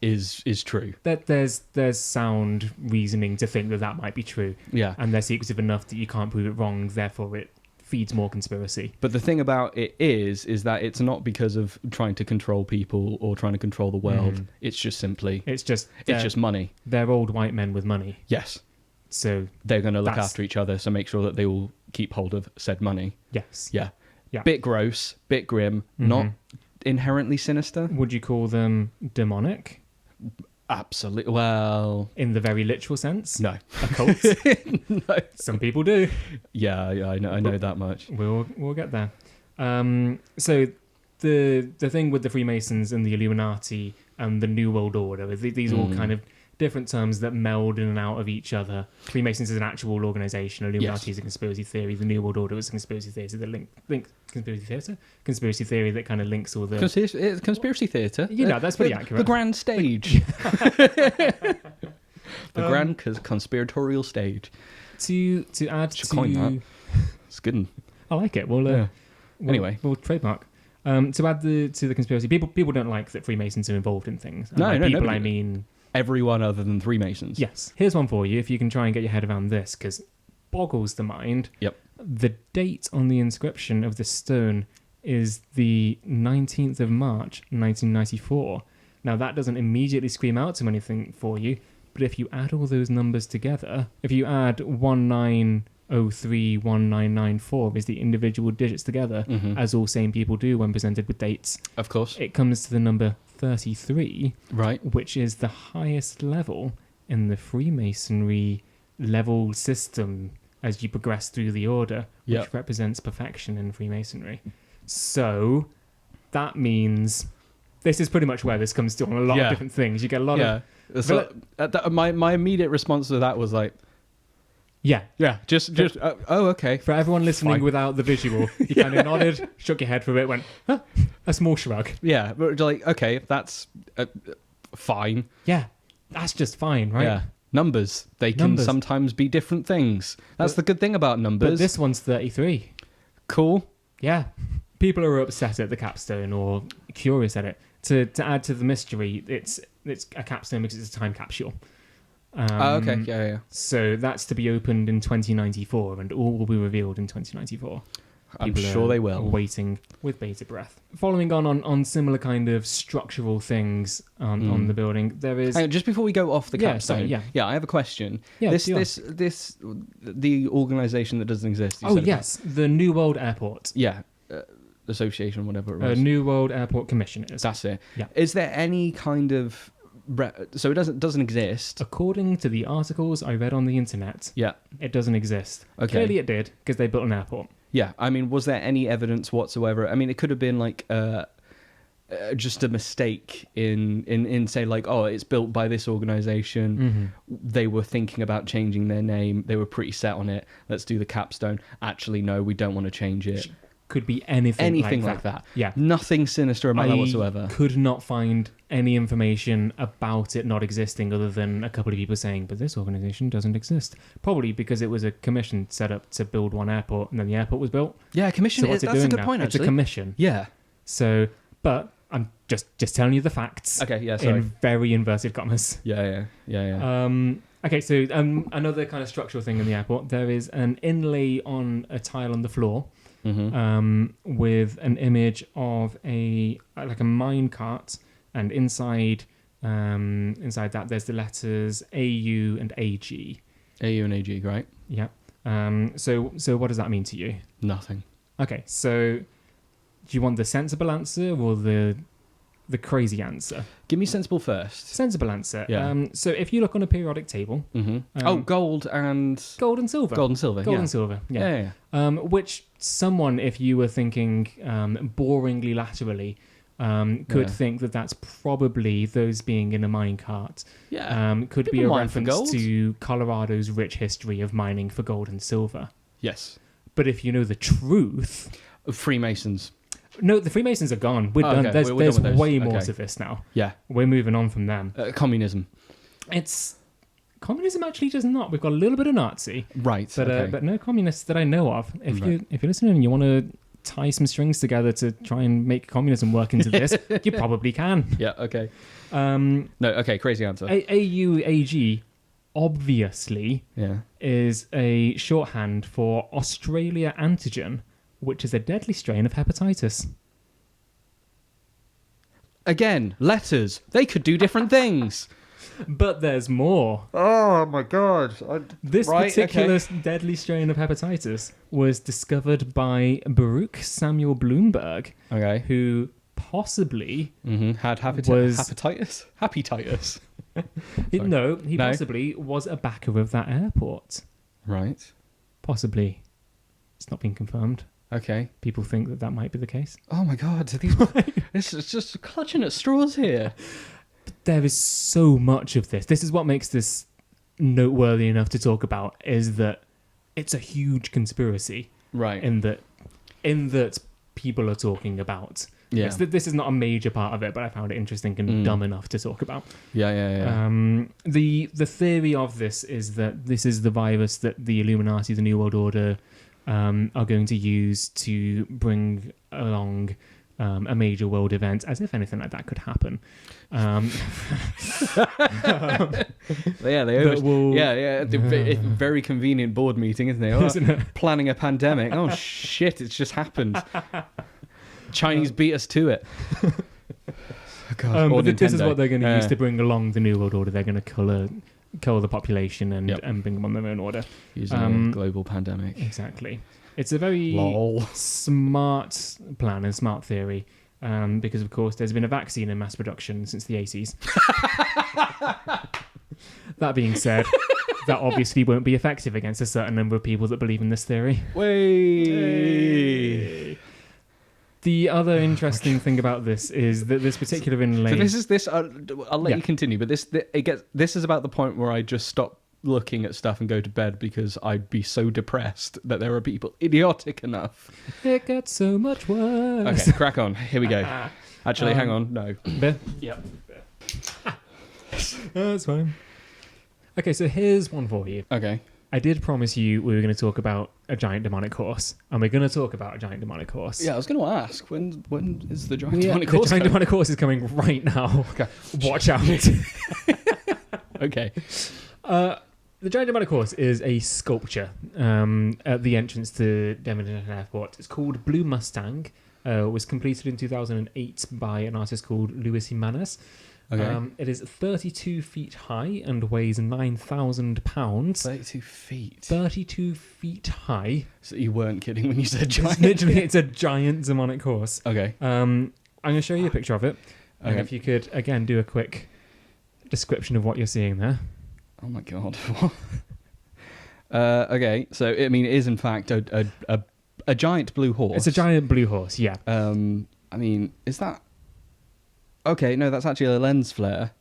is true. That there's sound reasoning to think that might be true. Yeah. And they're secretive enough that you can't prove it wrong, therefore it feeds more conspiracy. But the thing about it is that it's not because of trying to control people or trying to control the world. It's just simply... It's just money. They're old white men with money. Yes. So they're going to look after each other, so make sure that they will keep hold of said money. Yes. Yeah. Bit gross, bit grim, not inherently sinister. Would you call them demonic? Absolutely. Well, in the very literal sense? No. Occults? No. Some people do. Yeah, I know that much. We'll get there. So the thing with the Freemasons and the Illuminati and the New World Order, these are all kind of different terms that meld in and out of each other. Freemasons is an actual organisation. Illuminati is a conspiracy theory. The New World Order is a conspiracy theatre that conspiracy theory that kind of links all the conspiracy theatre. That's pretty accurate. The grand stage. The grand conspiratorial stage. To add to coin that. It's good. I like it. Anyway, we'll trademark. To add to the conspiracy, people don't like that Freemasons are involved in things. No, people, nobody. I mean everyone other than Freemasons. Yes. Here's one for you, if you can try and get your head around this, because boggles the mind. Yep. The date on the inscription of this stone is the 19th of March, 1994. Now, that doesn't immediately scream out to anything for you, but if you add all those numbers together, if you add 19031994 is the individual digits together, as all sane people do when presented with dates. Of course. It comes to the number 33, right, which is the highest level in the Freemasonry level system as you progress through the order, which represents perfection in Freemasonry. So that means this is pretty much where this comes to on a lot of different things. You get a lot of... My immediate response to that was like, just okay. For everyone listening without the visual, you kind of nodded, shook your head for a bit, went, huh? A small shrug. Yeah, but like, okay, that's fine. Yeah, that's just fine, right? Yeah. Numbers, they can sometimes be different things. That's the good thing about numbers. But this one's 33. Cool. Yeah. People are upset at the capstone or curious at it. To add to the mystery, it's a capstone because it's a time capsule. Okay, yeah. So that's to be opened in 2094, and all will be revealed in 2094. I'm sure they will. Waiting with bated breath. Following on similar kind of structural things on the building, there is... Hang on, just before we go off the capstone, I have a question. Yeah, the organisation that doesn't exist. The New World Airport. Yeah, association, whatever it was. New World Airport Commission is. That's it. Yeah. Is there any kind of so it doesn't exist. According to the articles I read on the internet, Yeah. it doesn't exist. Okay. Clearly it did, because they built an airport. Yeah. I mean, was there any evidence whatsoever? I mean, it could have been like just a mistake in say like, oh, it's built by this organization. They were thinking about changing their name. They were pretty set on it. Let's do the capstone. Actually, no, we don't want to change it. Could be anything like that. Yeah. Nothing sinister about that whatsoever. Could not find any information about it not existing other than a couple of people saying, but this organization doesn't exist. Probably because it was a commission set up to build one airport, and then the airport was built. Yeah, commission. So what's That's it doing a good now? point, It's actually. a commission. Yeah. So, but I'm just telling you the facts. Okay, yeah, sorry. In very inverted commas. Yeah. Okay, so another kind of structural thing in the airport, there is an inlay on a tile on the floor with an image of a mine cart, and inside that there's the letters AU and AG. AU and AG, right? Yeah. So what does that mean to you? Nothing. Okay, so do you want the sensible answer or the crazy answer? Give me sensible first. Sensible answer. Yeah. So if you look on a periodic table, Gold and silver. Gold and silver. Gold and silver. Yeah. Which someone, if you were thinking boringly laterally, could think that that's probably those being in a minecart. Yeah. Could People be a mine for reference gold. to Colorado's rich history of mining for gold and silver. Yes. But if you know the truth, Freemasons. no, the Freemasons are gone. We're done. Okay. There's We're done with those. way more Okay. to this now. Yeah. We're moving on from them. Communism. It's communism actually does not. We've got a little bit of Nazi, Right. but no communists that I know of. If Right. you're listening and you want to tie some strings together to try and make communism work into this, you probably can. Yeah. Okay. No, okay. Crazy answer. AUAG obviously Yeah. is a shorthand for Australia antigen, which is a deadly strain of hepatitis. Again, letters. They could do different things. But there's more. Oh my god. This particular deadly strain of hepatitis was discovered by Baruch Samuel Bloomberg, Okay. who possibly Had Was- hepatitis. Hepatitis. he No. possibly was a backer of that airport. Right. Possibly. It's not been confirmed. Okay. People think that might be the case. Oh my god. This is just clutching at straws here. There is so much of this. This is what makes this noteworthy enough to talk about, is that it's a huge conspiracy. Right. In that people are talking about. Yeah. This is not a major part of it, but I found it interesting and dumb enough to talk about. Yeah. The theory of this is that this is the virus that the Illuminati, the New World Order, are going to use to bring along a major world event, as if anything like that could happen. Yeah, they always, very convenient board meeting, isn't it? Oh, Isn't it? planning a pandemic. Oh shit, it's just happened. Chinese beat us to it. God, But this is Nintendo. what they're going to use to bring along the New World Order. They're going to cull the population and bring them on their own order. Using a global pandemic. Exactly. It's a very Lol. smart plan and smart theory, because of course there's been a vaccine in mass production since the 80s. That being said, that obviously won't be effective against a certain number of people that believe in this theory. Way. The other interesting thing about this is that this particular inlay... So this. I'll let you continue, but this is about the point where I just stop looking at stuff and go to bed because I'd be so depressed that there are people idiotic enough. It gets so much worse. Okay, crack on. Here we go. Actually, hang on. No. Yep. That's fine. Okay, so here's one for you. Okay. I did promise you we were going to talk about a giant demonic horse, and we're going to talk about a giant demonic horse. Yeah, I was going to ask, when is the giant demonic The horse? giant demonic horse is coming right now. Okay. Watch out. Okay. The giant demonic horse is a sculpture at the entrance to Dimond Airport. It's called Blue Mustang. It was completed in 2008 by an artist called Luis Jimenez. Okay. It is 32 feet high and weighs 9,000 pounds. 32 feet. 32 feet high. So you weren't kidding when you said giant. It's a giant demonic horse. Okay. I'm going to show you a picture of it. And Okay. if you could, again, do a quick description of what you're seeing there. Oh my god. Okay, so I mean, it is in fact a giant blue horse. It's a giant blue horse, yeah. I mean, is that... Okay, no, that's actually a lens flare.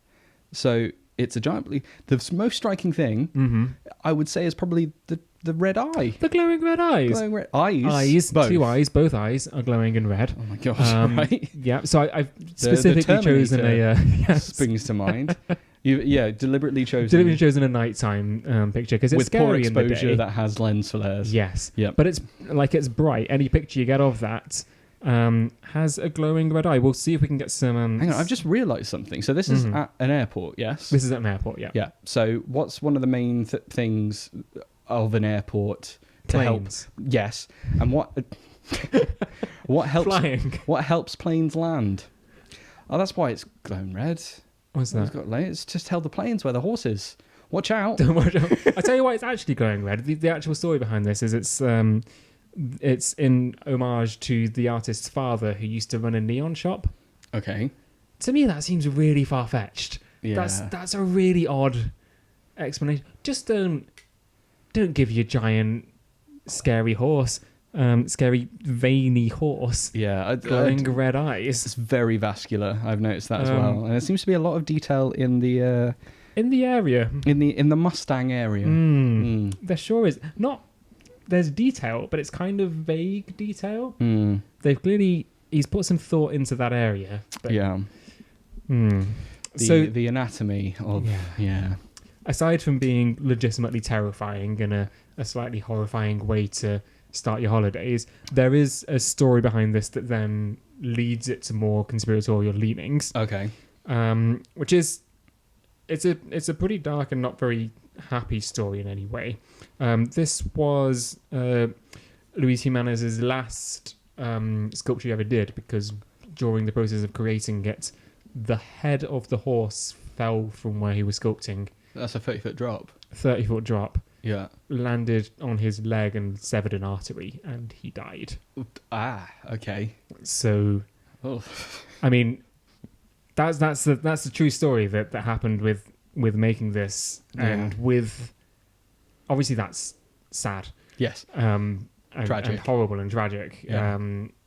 So it's a giant blue... The most striking thing, I would say, is probably the red eye. The glowing red eyes. Glowing red eyes? Eyes, both. 2 eyes, both eyes are glowing in red. Oh my gosh, right? Yeah, so I've specifically chosen a... yes. Springs to mind. Deliberately chosen... Deliberately chosen a nighttime picture, because it's with scary poor in the exposure day. that has lens flares. Yes. Yep. But it's bright. Any picture you get of that has a glowing red eye. We'll see if we can get some... Hang on, I've just realised something. So this is at an airport, yes? This is at an airport, yeah. Yeah. So what's one of the main things of an airport to Planes. help? Yes. And what helps Flying. What helps planes land? Oh, that's why it's glowing red. What's It's that? got layers. Just tell the planes where the horse is. Watch out. Don't worry. I tell you why it's actually glowing red. The actual story behind this is it's in homage to the artist's father, who used to run a neon shop. Okay. To me, that seems really far-fetched. Yeah. That's a really odd explanation. Just don't give your giant, scary horse, scary, veiny horse, Yeah. glowing red eyes. It's very vascular. I've noticed that as well, and there seems to be a lot of detail in the In the area. in the Mustang area. There sure is. There's detail, but it's kind of vague detail. He's put some thought into that area. But, Yeah. So the anatomy of aside from being legitimately terrifying and a slightly horrifying way to start your holidays, there is a story behind this that then leads it to more conspiratorial leanings. Okay. Which is it's a pretty dark and not very happy story in any way. This was Luis Jimenez's last sculpture he ever did, because during the process of creating it, the head of the horse fell from where he was sculpting. That's a 30-foot drop. 30-foot drop. Yeah. Landed on his leg and severed an artery, and he died. Ah, okay. So, I mean, that's the true story that happened with making this, and with obviously that's sad. Yes. And Tragic. horrible and tragic. Yeah.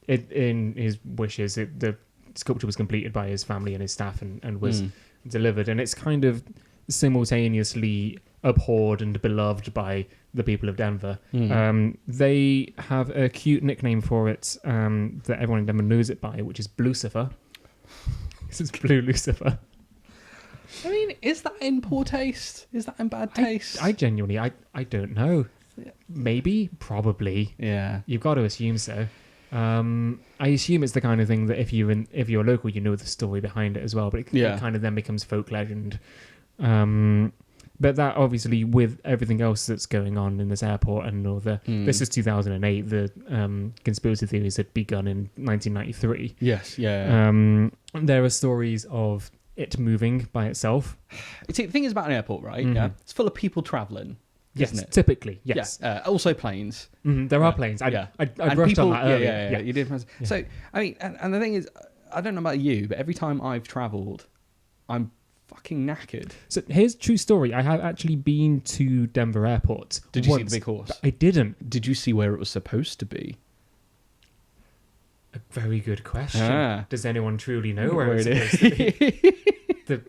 In his wishes, the sculpture was completed by his family and his staff, and was delivered, and it's kind of simultaneously abhorred and beloved by the people of Denver. They have a cute nickname for it that everyone in Denver knows it by, which is Blucifer. This is Blue Lucifer. I mean, is that in poor taste? Is that in bad taste? I genuinely, I don't know. Maybe, probably. Yeah. You've got to assume so. I assume it's the kind of thing that if you're local, you know the story behind it as well. But it kind of then becomes folk legend. But that obviously, with everything else that's going on in this airport and all this is 2008. The conspiracy theories had begun in 1993. Yes. Yeah. There are stories of it moving by itself. See, the thing is about an airport, right? Yeah. It's full of people traveling. Yes, isn't it? typically, yes. Yeah. Also planes. There are planes. I brushed people, on that earlier. Yeah, you did. Yeah. So, I mean, and the thing is, I don't know about you, but every time I've travelled, I'm fucking knackered. So here's a true story. I have actually been to Denver Airport. Did you once, see the big horse? I didn't. Did you see where it was supposed to be? A very good question. Ah. Does anyone truly know where it's supposed to be? The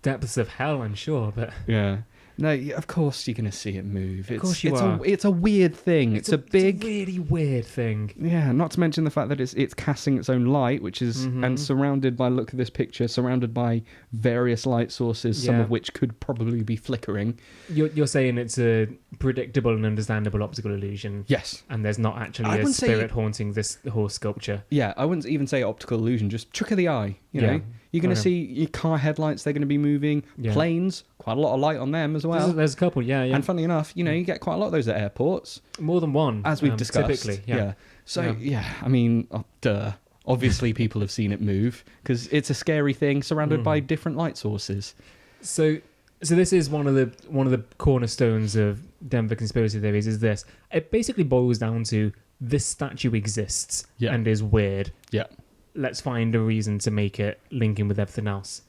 depths of hell, I'm sure, but... Yeah. No, of course you're going to see it move. Of course you are. It's a weird thing. It's a really weird thing. Yeah, not to mention the fact that it's casting its own light, which is and surrounded by, look at this picture, surrounded by various light sources, some of which could probably be flickering. You're saying it's a predictable and understandable optical illusion. Yes. And there's not actually a spirit haunting this horse sculpture. Yeah, I wouldn't even say optical illusion, just trick of the eye, you know. You're going to see your car headlights, they're going to be moving. Yeah. Planes, quite a lot of light on them as well. There's a couple, yeah. And funnily enough, you know, you get quite a lot of those at airports. More than one. As we've discussed. Typically, yeah. So, I mean, duh. Obviously, people have seen it move because it's a scary thing surrounded by different light sources. So this is one of the cornerstones of Denver conspiracy theories. Is this? It basically boils down to this statue exists and is weird. Yeah. Let's find a reason to make it link in with everything else.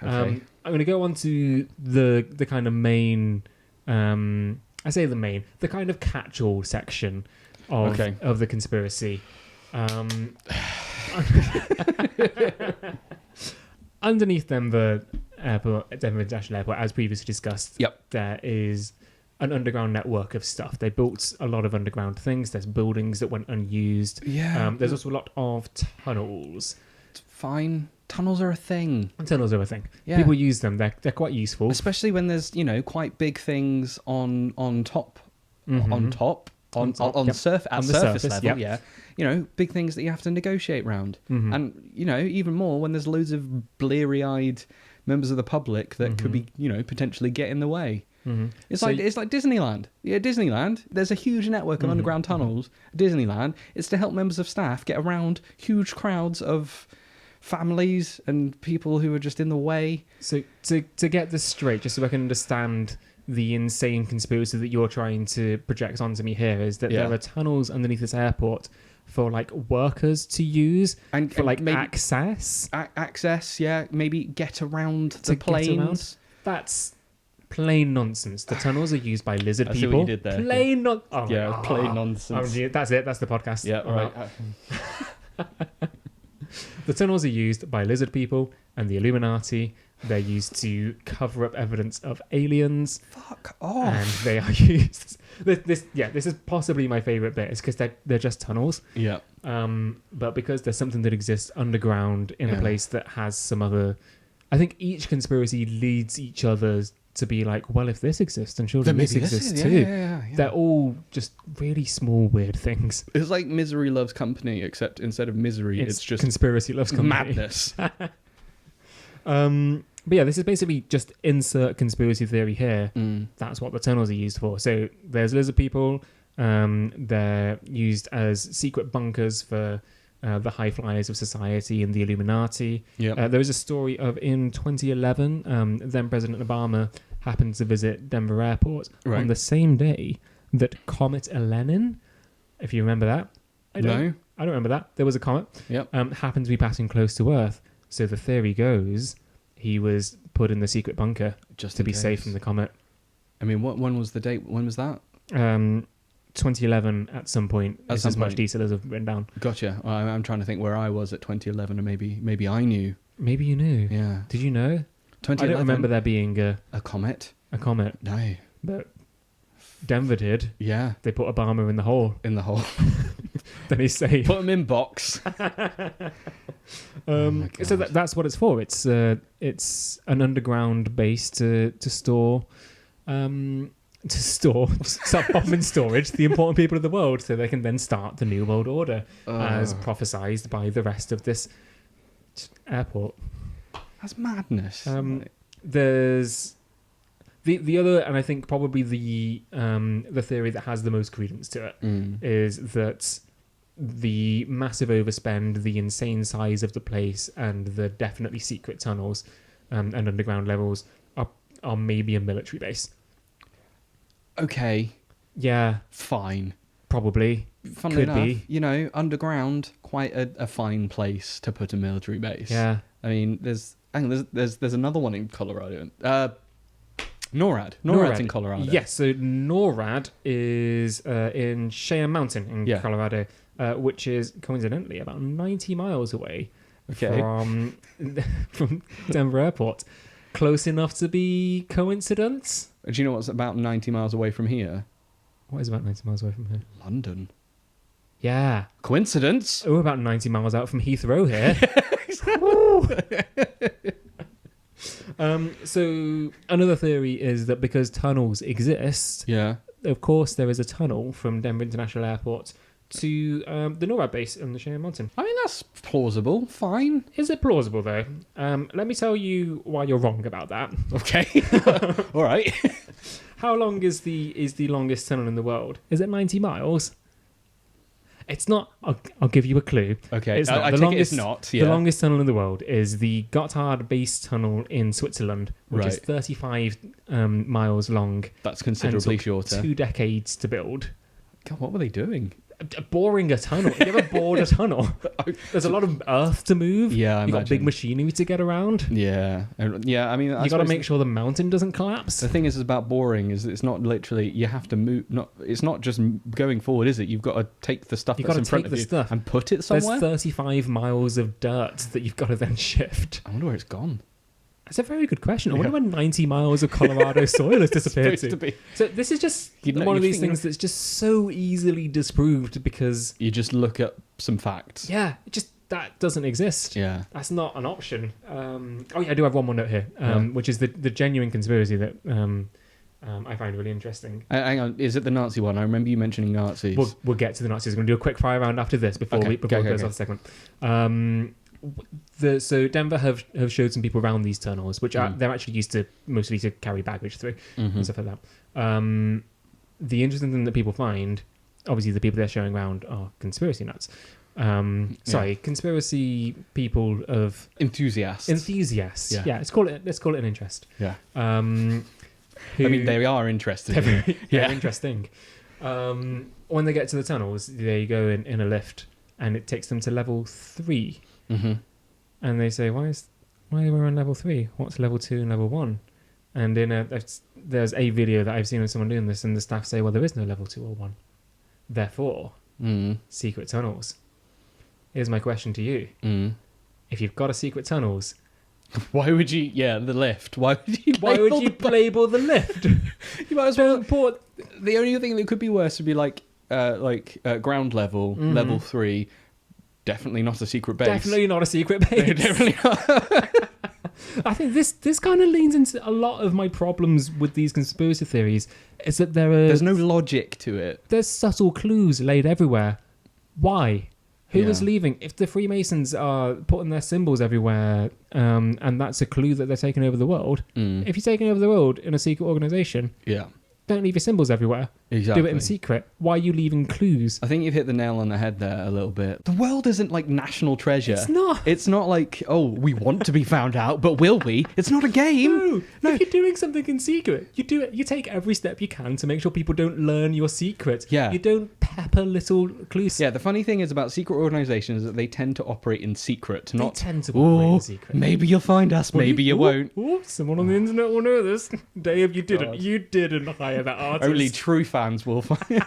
Okay. I'm going to go on to the kind of main, I say the kind of catch-all section of the conspiracy. Underneath Denver International Airport, as previously discussed, there is an underground network of stuff. They built a lot of underground things. There's buildings that went unused. Yeah. There's also a lot of tunnels. It's fine. Tunnels are a thing. Yeah. People use them. They're quite useful. Especially when there's, quite big things on top. On the surface level, big things that you have to negotiate around. And, even more when there's loads of bleary-eyed members of the public that could be, potentially get in the way. It's like Disneyland. Yeah, Disneyland. There's a huge network of underground tunnels. Disneyland. It's to help members of staff get around huge crowds of families and people who are just in the way. So to get this straight, just so I can understand the insane conspiracy that you're trying to project onto me here, is that there are tunnels underneath this airport for workers to use and for maybe access. Access, yeah. Maybe get around the planes. That's plain nonsense. The tunnels are used by lizard people. I see what you did there. Plain nonsense. Plain nonsense. That's it. That's the podcast. Yeah, all right. The tunnels are used by lizard people and the Illuminati. They're used to cover up evidence of aliens. Fuck off. And they are used. This is possibly my favourite bit. It's because they're just tunnels. Yeah. But because there's something that exists underground in a place that has some other. I think each conspiracy leads each other to be like, well, if this exists, then surely this exists too. Yeah. They're all just really small, weird things. It's like Misery Loves Company, except instead of misery, it's just Conspiracy Loves Company. Madness. But yeah, this is basically just insert conspiracy theory here. That's what the tunnels are used for. So there's lizard people. They're used as secret bunkers for the high flyers of society and the Illuminati. There was a story of in 2011, then President Obama happened to visit Denver Airport on the same day that Comet Elenin, if you remember that. I don't remember that. There was a comet. Happened to be passing close to Earth. So the theory goes he was put in the secret bunker just to be safe from the comet. I mean, when was the date? When was that? 2011 at some point. It's as much detail as I've written down. Gotcha. Well, I'm trying to think where I was at 2011, or maybe I knew. Maybe you knew. Yeah. Did you know? 2011. I don't remember there being a comet. A comet. No. But Denver did. Yeah. They put Obama in the hole. Then he's safe. Put him in box. So that's what it's for. It's an underground base to store stop bombing storage the important people of the world, so they can then start the new world order as prophesized by the rest of this airport. That's madness. There's the other, and I think probably the theory that has the most credence to it is that the massive overspend, the insane size of the place, and the definitely secret tunnels and underground levels are maybe a military base. Okay. Yeah. Fine. Probably. Funnily enough, underground, quite a fine place to put a military base. Yeah. I mean, there's another one in Colorado. NORAD in Colorado. Yes, so NORAD is in Cheyenne Mountain in Colorado, which is coincidentally about 90 miles away from Denver Airport. Close enough to be coincidence? Do you know what's about 90 miles away from here? What is about 90 miles away from here? London. Yeah. Coincidence? We're about 90 miles out from Heathrow here. So another theory is that because tunnels exist, of course there is a tunnel from Denver International Airport to the NORAD base in the Cheyenne Mountain. I mean, that's plausible. Fine. Is it plausible, though? Let me tell you why you're wrong about that. Okay. All right. How long is the longest tunnel in the world? Is it 90 miles? It's not. I'll give you a clue. Okay. It's not. I the think longest, it's not. The longest tunnel in the world is the Gotthard Base Tunnel in Switzerland, which is 35 miles long. That's considerably shorter. 2 decades to build. God, what were they doing? Boring a tunnel. Have you ever bored a tunnel? There's a lot of earth to move. Yeah, you got big machinery to get around. Yeah, yeah. I mean, You got to make sure the mountain doesn't collapse. The thing is about boring is it's not literally you have to move. It's not just going forward, is it? You've got to take the stuff that's in front of you and put it somewhere. There's 35 miles of dirt that you've got to then shift. I wonder where it's gone. That's a very good question. I wonder where 90 miles of Colorado soil has disappeared to. So this is just one of these things that's just so easily disproved because... You just look at some facts. Yeah, that doesn't exist. Yeah. That's not an option. I do have one more note here, which is the genuine conspiracy that I find really interesting. Hang on, is it the Nazi one? I remember you mentioning Nazis. We'll get to the Nazis. We're going to do a quick fire round after this before it goes off the segment. So Denver have showed some people around these tunnels, which they're actually used to mostly to carry baggage through and stuff like that. The interesting thing that people find, obviously the people they're showing around are conspiracy nuts. Conspiracy people of enthusiasts. Yeah, let's call it an interest. Yeah. I mean, they are interested. They're interesting. When they get to the tunnels, they go in a lift, and it takes them to level 3. Mm-hmm. And they say, why are we on level 3? What's level 2 and level 1? And there's a video that I've seen of someone doing this, and the staff say, well, there is no level 2 or 1. Therefore, secret tunnels. Here's my question to you. If you've got a secret tunnels... Why would you... Yeah, the lift. Why would you label the lift? You might as well... The only thing that could be worse would be ground level, level 3... Definitely not a secret base. Definitely not a secret base. No, definitely not. I think this kind of leans into a lot of my problems with these conspiracy theories. Is that there's no logic to it. There's subtle clues laid everywhere. Why? Who is leaving? If the Freemasons are putting their symbols everywhere, and that's a clue that they're taking over the world. If you're taking over the world in a secret organization, don't leave your symbols everywhere. Exactly. Do it in secret. Why are you leaving clues? I think you've hit the nail on the head there a little bit. The world isn't like national treasure. It's not. It's not like, oh, we want to be found out, but will we? It's not a game. No. If you're doing something in secret, you do it. You take every step you can to make sure people don't learn your secret. Yeah. You don't pepper little clues. Yeah, the funny thing is about secret organizations is that they tend to operate in secret. They tend to operate in secret. Maybe you'll find us, maybe you won't. Someone on the internet will know this. Dave, you didn't hire that artist. Only true fans will find it.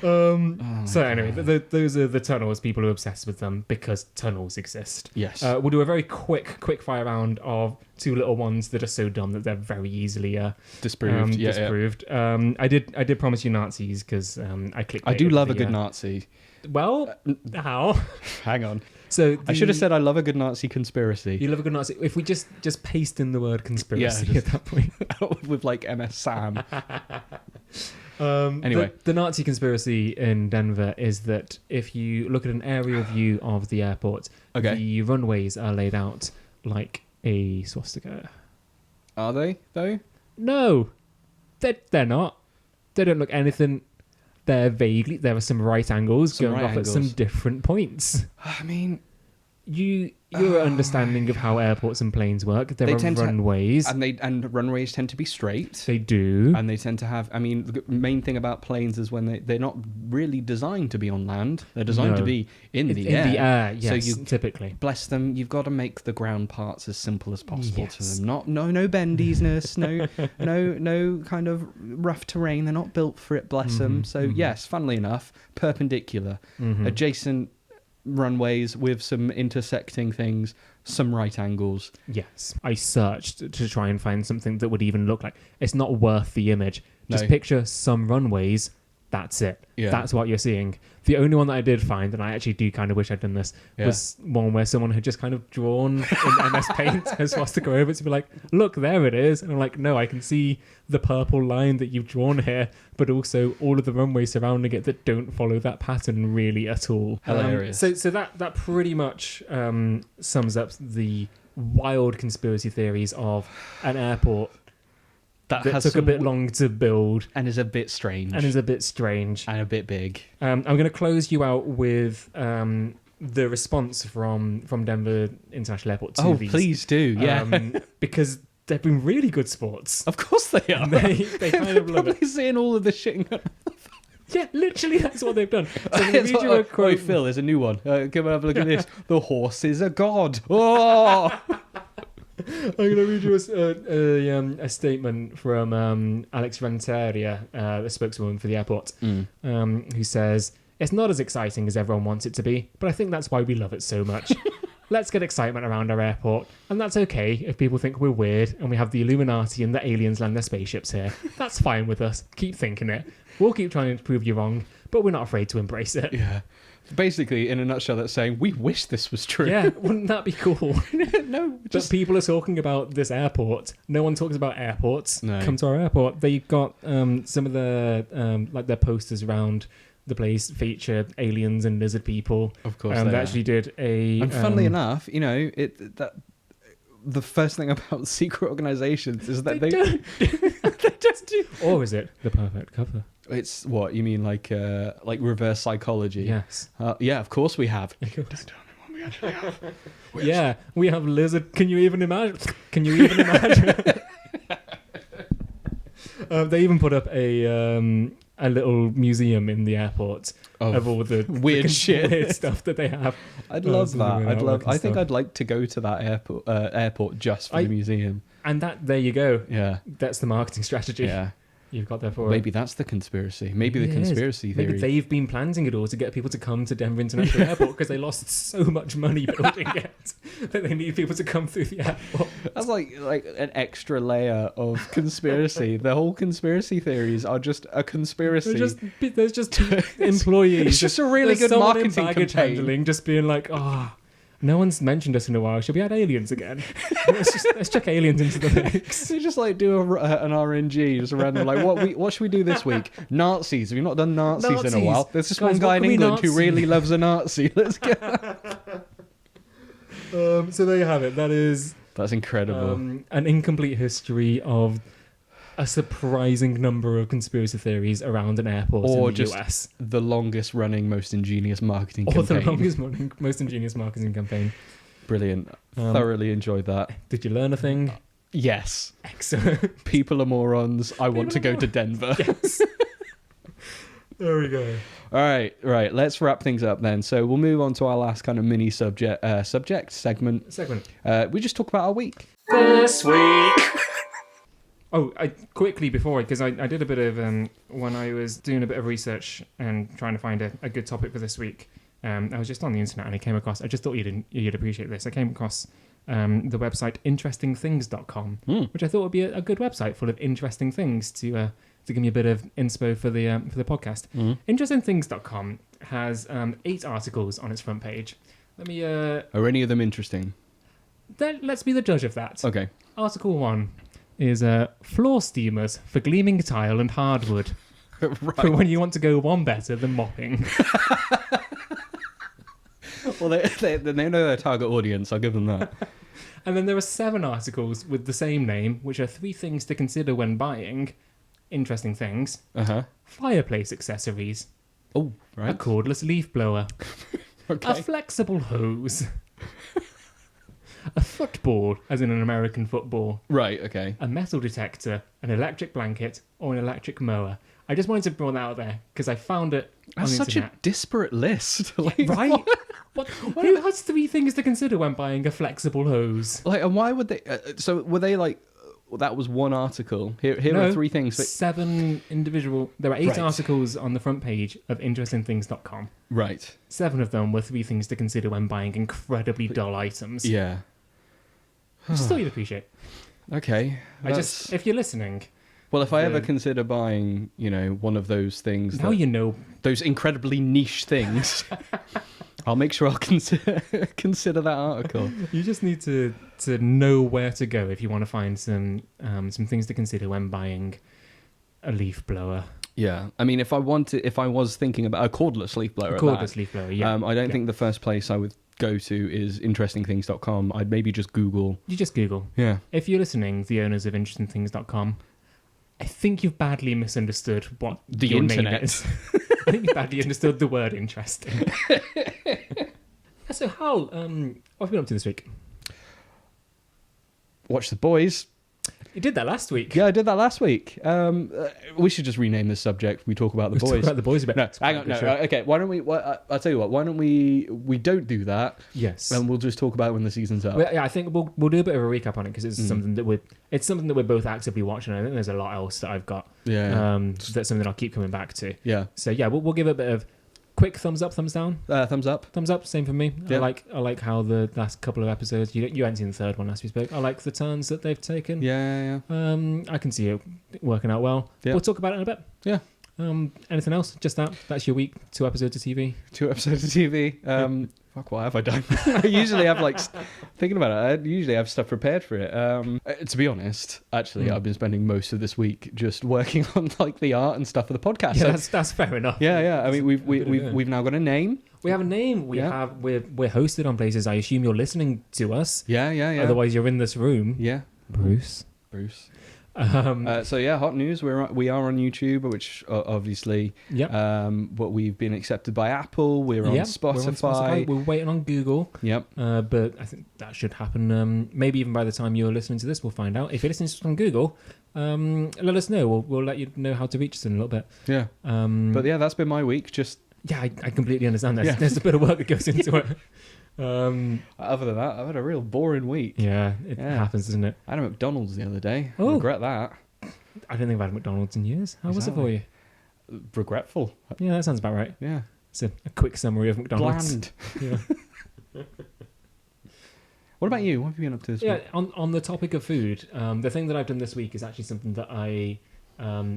Anyway, those are the tunnels. People are obsessed with them because tunnels exist. Yes. We'll do a very quick fire round of 2 little ones that are so dumb that they're very easily disproved. Disproved. I did promise you Nazis because I clicked. I do love a good Nazi. Well, how? Hang on. So I should have said I love a good Nazi conspiracy. You love a good Nazi. If we just paste in the word conspiracy at that point, with like MS Sam. Anyway, the Nazi conspiracy in Denver is that if you look at an aerial view of the airport, the runways are laid out like a swastika. Are they though? No, they're not. They don't look anything. They're vaguely. There are some right angles going off at some different points. I mean, your understanding of how airports and planes work. There are runways, and runways tend to be straight. They do, and they tend to have. I mean, the main thing about planes is when they're not really designed to be on land. They're designed to be in the air. In the air, yes. So typically, bless them. You've got to make the ground parts as simple as possible to them. No bendiness, no kind of rough terrain. They're not built for it. Bless them. So yes, funnily enough, perpendicular, adjacent runways with some intersecting things, some right angles. Yes. I searched to try and find something that would even look like... It's not worth the image. Just picture some runways. That's it. Yeah. That's what you're seeing. The only one that I did find, and I actually do kind of wish I'd done this, was one where someone had just kind of drawn in MS Paint a swastika over it to be like, look, there it is. And I'm like, no, I can see the purple line that you've drawn here, but also all of the runways surrounding it that don't follow that pattern really at all. Hilarious. So that pretty much sums up the wild conspiracy theories of an airport that took a bit long to build. And is a bit strange. And a bit big. I'm going to close you out with the response from Denver International Airport to these. Oh, please do, yeah. Because they've been really good sports. Of course they are. They kind of love it. Probably seeing all of the shit. Yeah, literally, that's what they've done. So I'm going to read you a quote. Wait, Phil, there's a new one. Come and have a look at this. The horse is a god. Oh! I'm going to read you a statement from Alex Renteria, the spokeswoman for the airport, who says, "It's not as exciting as everyone wants it to be, but I think that's why we love it so much. Let's get excitement around our airport, and that's okay if people think we're weird and we have the Illuminati and the aliens land their spaceships here. That's fine with us. Keep thinking it. We'll keep trying to prove you wrong, but we're not afraid to embrace it." Yeah. Basically, in a nutshell, that's saying, we wish this was true. Yeah, wouldn't that be cool? No, But people are talking about this airport. No one talks about airports. No. Come to our airport. They've got some of the like their posters around the place feature aliens and lizard people. Of course, they actually did a. And funnily enough, you know, the first thing about secret organizations is that they don't. They just do. Or is it the perfect cover? It's what you mean, like reverse psychology. Yes. Yeah, of course we have. Don't tell me what we actually have. Yeah, we have lizard. Can you even imagine? They even put up a little museum in the airport of all the weird shit, weird stuff that they have. I'd love that. I think I'd like to go to that airport just for the museum. And there you go. Yeah, that's the marketing strategy. Yeah. You've got there for Maybe that's the conspiracy. Maybe the conspiracy theory. Maybe they've been planting it all to get people to come to Denver International Airport because they lost so much money building it that they need people to come through the airport. That's like an extra layer of conspiracy. The whole conspiracy theories are just a conspiracy. There's just employees. It's just a really good marketing baggage campaign. handling, just being like, no one's mentioned us in a while. Should we add aliens again? let's chuck aliens into the mix. You just like do an RNG, just random, like what should we do this week? Nazis. We've not done Nazis in a while. There's this one guy in England who really loves a Nazi. Let's go. So there you have it. That's incredible. An incomplete history of a surprising number of conspiracy theories around an airport in the US. The longest running, most ingenious marketing campaign. Or the longest running, most ingenious marketing campaign. Brilliant. Thoroughly enjoyed that. Did you learn a thing? Yes. Excellent. People are morons. I want to go to Denver. Yes. There we go. All right. Let's wrap things up then. So we'll move on to our last kind of mini segment. We just talk about our week. This week. Quickly before, because I did a bit of, when I was doing a bit of research and trying to find a good topic for this week, I was just on the internet and I came across, I just thought you'd appreciate this. I came across the website interestingthings.com, which I thought would be a good website full of interesting things to give me a bit of inspo for the podcast. Interestingthings.com has 8 articles on its front page. Let me... Are any of them interesting? Let's be the judge of that. Okay. Article 1 is floor steamers for gleaming tile and hardwood. Right. For when you want to go one better than mopping. Well, they know their target audience. I'll give them that. And then there are 7 articles with the same name, which are 3 things to consider when buying. Interesting things. Fireplace accessories. Oh, right. A cordless leaf blower. Okay. A flexible hose. A football, as in an American football. Right, okay. A metal detector, an electric blanket, or an electric mower. I just wanted to throw that out there because I found it on the internet. That's such a disparate list. Right? Who has 3 things to consider when buying a flexible hose? And why would they... so were they like... that was one article. Here are 3 things. 7 individual... There are 8 articles on the front page of interestingthings.com. Right. 7 of them were 3 things to consider when buying incredibly dull items. Yeah. I just thought you'd appreciate. Okay. If you're listening... Well, if I ever consider buying, one of those things... Now you know. Those incredibly niche things... I'll make sure I'll consider that article. You just need to know where to go if you want to find some things to consider when buying a leaf blower. Yeah, I mean, if I was thinking about a cordless leaf blower, I don't think the first place I would go to is interestingthings.com. I'd maybe just Google. You just Google. Yeah. If you're listening, the owners of interestingthings.com, I think you've badly misunderstood what the your internet name is. I think you badly understood the word interesting. So, Hal, what have you been up to this week? Watch The Boys. You did that last week. Yeah, I did that last week. We should just rename this subject. We talk about the boys. Talk about the boys a bit. No, hang on. No, okay. Why don't we? I'll tell you what. Why don't we don't do that? Yes. And we'll just talk about it when the season's up. Well, yeah, I think we'll do a bit of a recap on it because it's something that we're both actively watching. I think there's a lot else that I've got. Yeah. That's something I'll keep coming back to. Yeah. So yeah, we'll give it a bit of quick thumbs up, thumbs down. Thumbs up. Thumbs up. Same for me. Yeah. I like how the last couple of episodes. You hadn't seen the third one last we spoke. I like the turns that they've taken. Yeah. I can see it working out well. Yeah. We'll talk about it in a bit. Yeah. Anything else? Just that. That's your week. 2 episodes of TV. 2 episodes of TV. Fuck, what have I done? I usually have thinking about it. I usually have stuff prepared for it. To be honest, actually, I've been spending most of this week just working on like the art and stuff for the podcast. Yeah, so, that's fair enough. Yeah. I mean, we've now got a name. We have a name. We're hosted on places. I assume you're listening to us. Yeah. Otherwise, you're in this room. Yeah. Bruce. So yeah, hot news. We are on YouTube, which obviously, but we've been accepted by Apple. We're on Spotify. We're waiting on Google. Yep. But I think that should happen. Maybe even by the time you're listening to this, we'll find out. If you're listening to us on Google, let us know. We'll let you know how to reach us in a little bit. Yeah. But yeah, that's been my week. Just I completely understand that. There's a bit of work that goes into it. Other than that, I've had a real boring week. Yeah, it happens, doesn't it? I had a McDonald's the other day. Oh. Regret that. I don't think I've had McDonald's in years. How was it for you? Regretful. Yeah, that sounds about right. Yeah. It's a quick summary of McDonald's. Bland. Yeah. What about you? What have you been up to this week? On the topic of food, the thing that I've done this week is actually something that I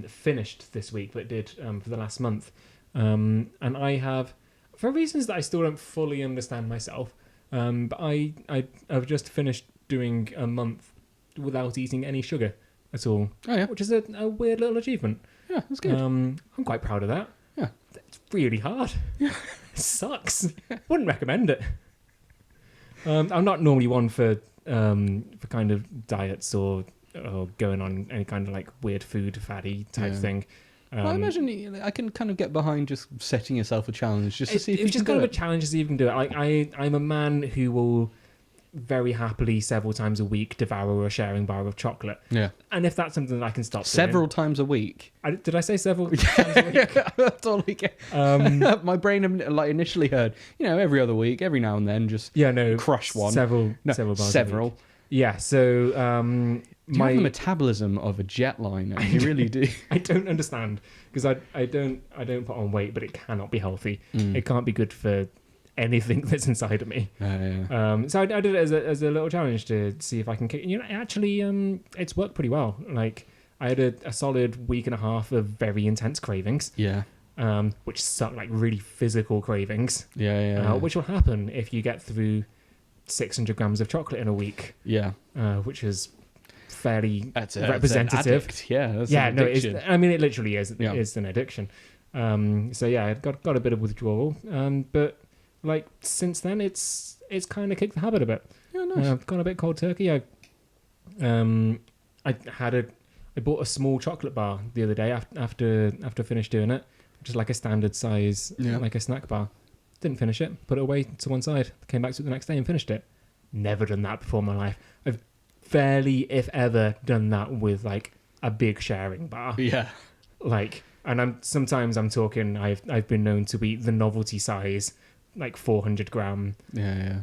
finished this week, but did for the last month. And I have, for reasons that I still don't fully understand myself, but I've just finished doing a month without eating any sugar at all. Oh yeah, which is a weird little achievement. Yeah, that's good. I'm quite proud of that. Yeah, it's really hard. Yeah, it sucks. Wouldn't recommend it. I'm not normally one for kind of diets or going on any kind of like weird food fatty type thing. Well, I imagine I can kind of get behind just setting yourself a challenge just to see if you can do it. It's just kind of a challenge to see if you can do it. Like I'm a man who will very happily several times a week devour a sharing bar of chocolate. Yeah. And if that's something that I can stop several times a week. Did I say several times a week? That's all I get. My brain initially heard, every other week, every now and then, just crush one. Several bars a week. Yeah, so... you have the metabolism of a jetliner. You really do. I don't understand, because I don't put on weight, but it cannot be healthy. It can't be good for anything that's inside of me. So I did it as a little challenge to see if I can kick. Actually, it's worked pretty well. Like I had a solid week and a half of very intense cravings. Yeah. Which suck, like really physical cravings. Which will happen if you get through 600 grams of chocolate in a week. Yeah. Which is fairly representative. That's an addiction. It literally is. Yeah. It's an addiction. So yeah, I got a bit of withdrawal. But like since then, it's kind of kicked the habit a bit. Yeah, nice. I've gone a bit cold turkey. I bought a small chocolate bar the other day after I finished doing it, just like a standard size, like a snack bar. Didn't finish it. Put it away to one side. Came back to it the next day and finished it. Never done that before in my life. I've barely, if ever, done that with like a big sharing bar. Yeah. Like, and sometimes I'm talking. I've been known to eat the novelty size, like 400 gram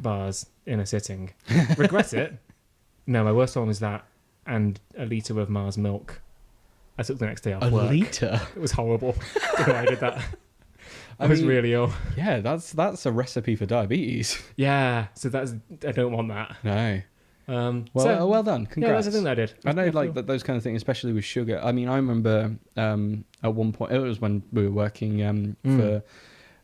bars in a sitting. Regret it. No, my worst one was that, and a litre of Mars milk. I took the next day off work. A litre? It was horrible. Don't know why I did that. I was really ill. Yeah, that's a recipe for diabetes. Yeah, so I don't want that. No. Well done. Congrats. Yeah, that's the thing that I did. I know, like those kind of things, especially with sugar. I mean, I remember at one point, it was when we were working for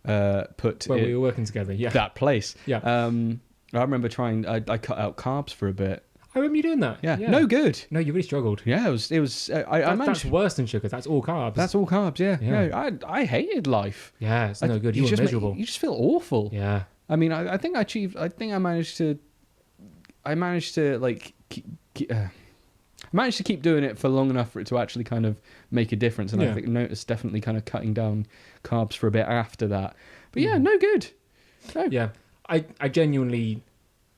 we were working together. Yeah, that place. Yeah. I remember trying. I cut out carbs for a bit. I remember you doing that. Yeah. No good. No, you really struggled. Yeah, it was. I managed. That's worse than sugar. That's all carbs. That's all carbs. Yeah. No, I hated life. Yeah, it's no good. You were miserable. You just feel awful. Yeah. I mean, I think I achieved. I think I managed to like managed to keep doing it for long enough for it to actually kind of make a difference. And I think noticed definitely kind of cutting down carbs for a bit after that. But no good. No. Yeah, I genuinely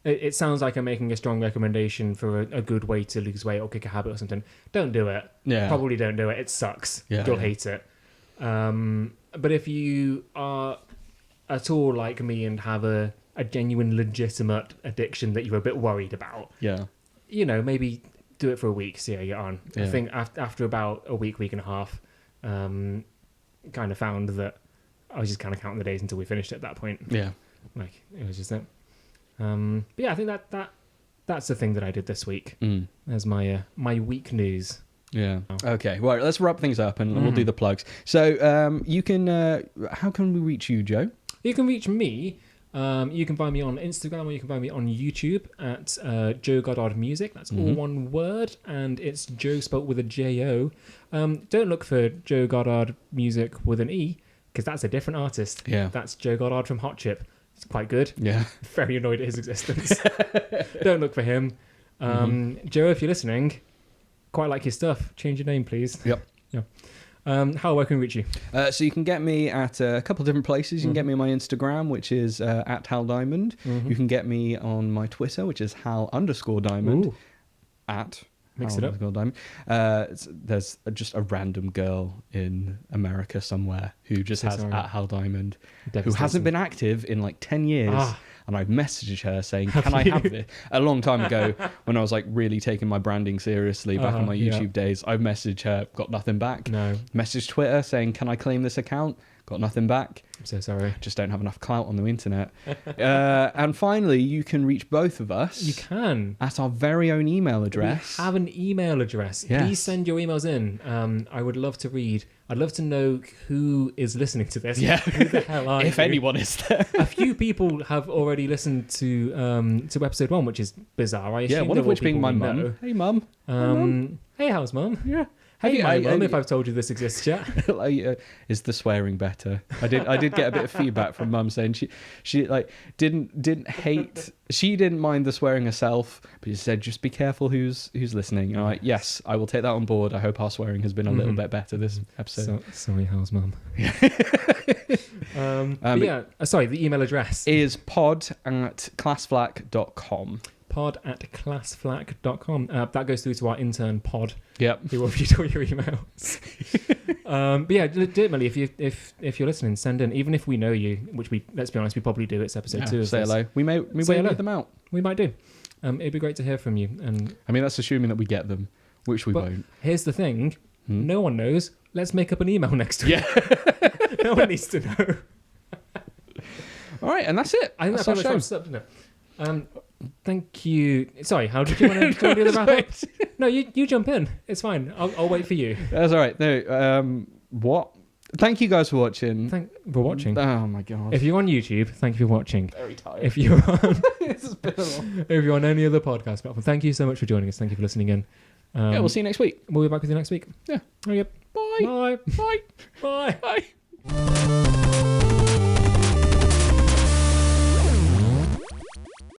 it sounds like I'm making a strong recommendation for a good way to lose weight or kick a habit or something. Don't do it. Yeah. Probably don't do it. It sucks. Yeah, You'll yeah. hate it. But if you are at all like me and have a genuine, legitimate addiction that you're a bit worried about, Yeah. Maybe do it for a week, see how you get on. Yeah. I think after about a week and a half, kind of found that I was just kind of counting the days until we finished at that point. Yeah. Like, it was just it. But yeah, I think that's the thing that I did this week. As my week news. Yeah. Okay. Well, let's wrap things up and we'll do the plugs. So, you can. How can we reach you, Joe? You can reach me. You can find me on Instagram or you can find me on YouTube at Joe Goddard Music. That's all one word, and it's Joe spelt with a J-O. Don't look for Joe Goddard Music with an E, because that's a different artist. Yeah. That's Joe Goddard from Hot Chip. It's quite good. Yeah. Very annoyed at his existence. Don't look for him. Joe, if you're listening, quite like your stuff. Change your name, please. Yep. Yeah. How can we reach you? So you can get me at a couple of different places. You can get me on my Instagram, which is at Hal Dimond. You can get me on my Twitter, which is Hal_Diamond. Ooh. At Mix it up. Diamond. There's just a random girl in America somewhere who just has sorry. at Hal Dimond, who Devastating. hasn't been active in like 10 years. And I've messaged her saying, can I have this? A long time ago, when I was like really taking my branding seriously back in my YouTube days, I've messaged her, got nothing back. No. Messaged Twitter saying, can I claim this account? Got nothing back. I'm so sorry. Just don't have enough clout on the internet. And finally, you can reach both of us. You can. At our very own email address. We have an email address. Yes. Please send your emails in. I would love to read. I'd love to know who is listening to this. Yeah. Who the hell are If you? anyone is there. A few people have already listened to episode 1, which is bizarre. I assume One they're of all which being people my we mum. know. Hey, mum. Hey, how's mum? Yeah. Hey, Have you- mum, if I've told you this exists yet. Is the swearing better? I did get a bit of feedback from mum saying she like didn't hate. She didn't mind the swearing herself, but she said just be careful who's listening. And I'm like, yes, I will take that on board. I hope our swearing has been a little bit better this episode. Sorry, how's mum? Sorry, the email address Is pod@classflack.com. pod@classflack.com. That goes through to our intern Pod, Yep. who will read all your emails. But yeah, legitimately, if you're listening, send in. Even if we know you, which let's be honest, we probably do. It's episode 2 of Say this. hello. We may hello. read them out. We might do. It'd be great to hear from you. And I mean, that's assuming that we get them, which we But- won't. here's the thing: no one knows. Let's make up an email next week. Yeah. No one needs to know. All right, and that's it. I think That's that our pretty much show. wraps us up, doesn't it? Thank you. Sorry, how did you want to do the wrap up? No, you jump in. It's fine. I'll wait for you. That's all right. No, what? Thank you guys for watching. Thank for watching. Oh my god. If you're on YouTube, thank you for watching. Very tired. If you're on, This has been a long. if you're on any other podcast platform, thank you so much for joining us. Thank you for listening in. Yeah, we'll see you next week. We'll be back with you next week. Yeah. Okay. Bye. Bye. Bye. Bye. Bye.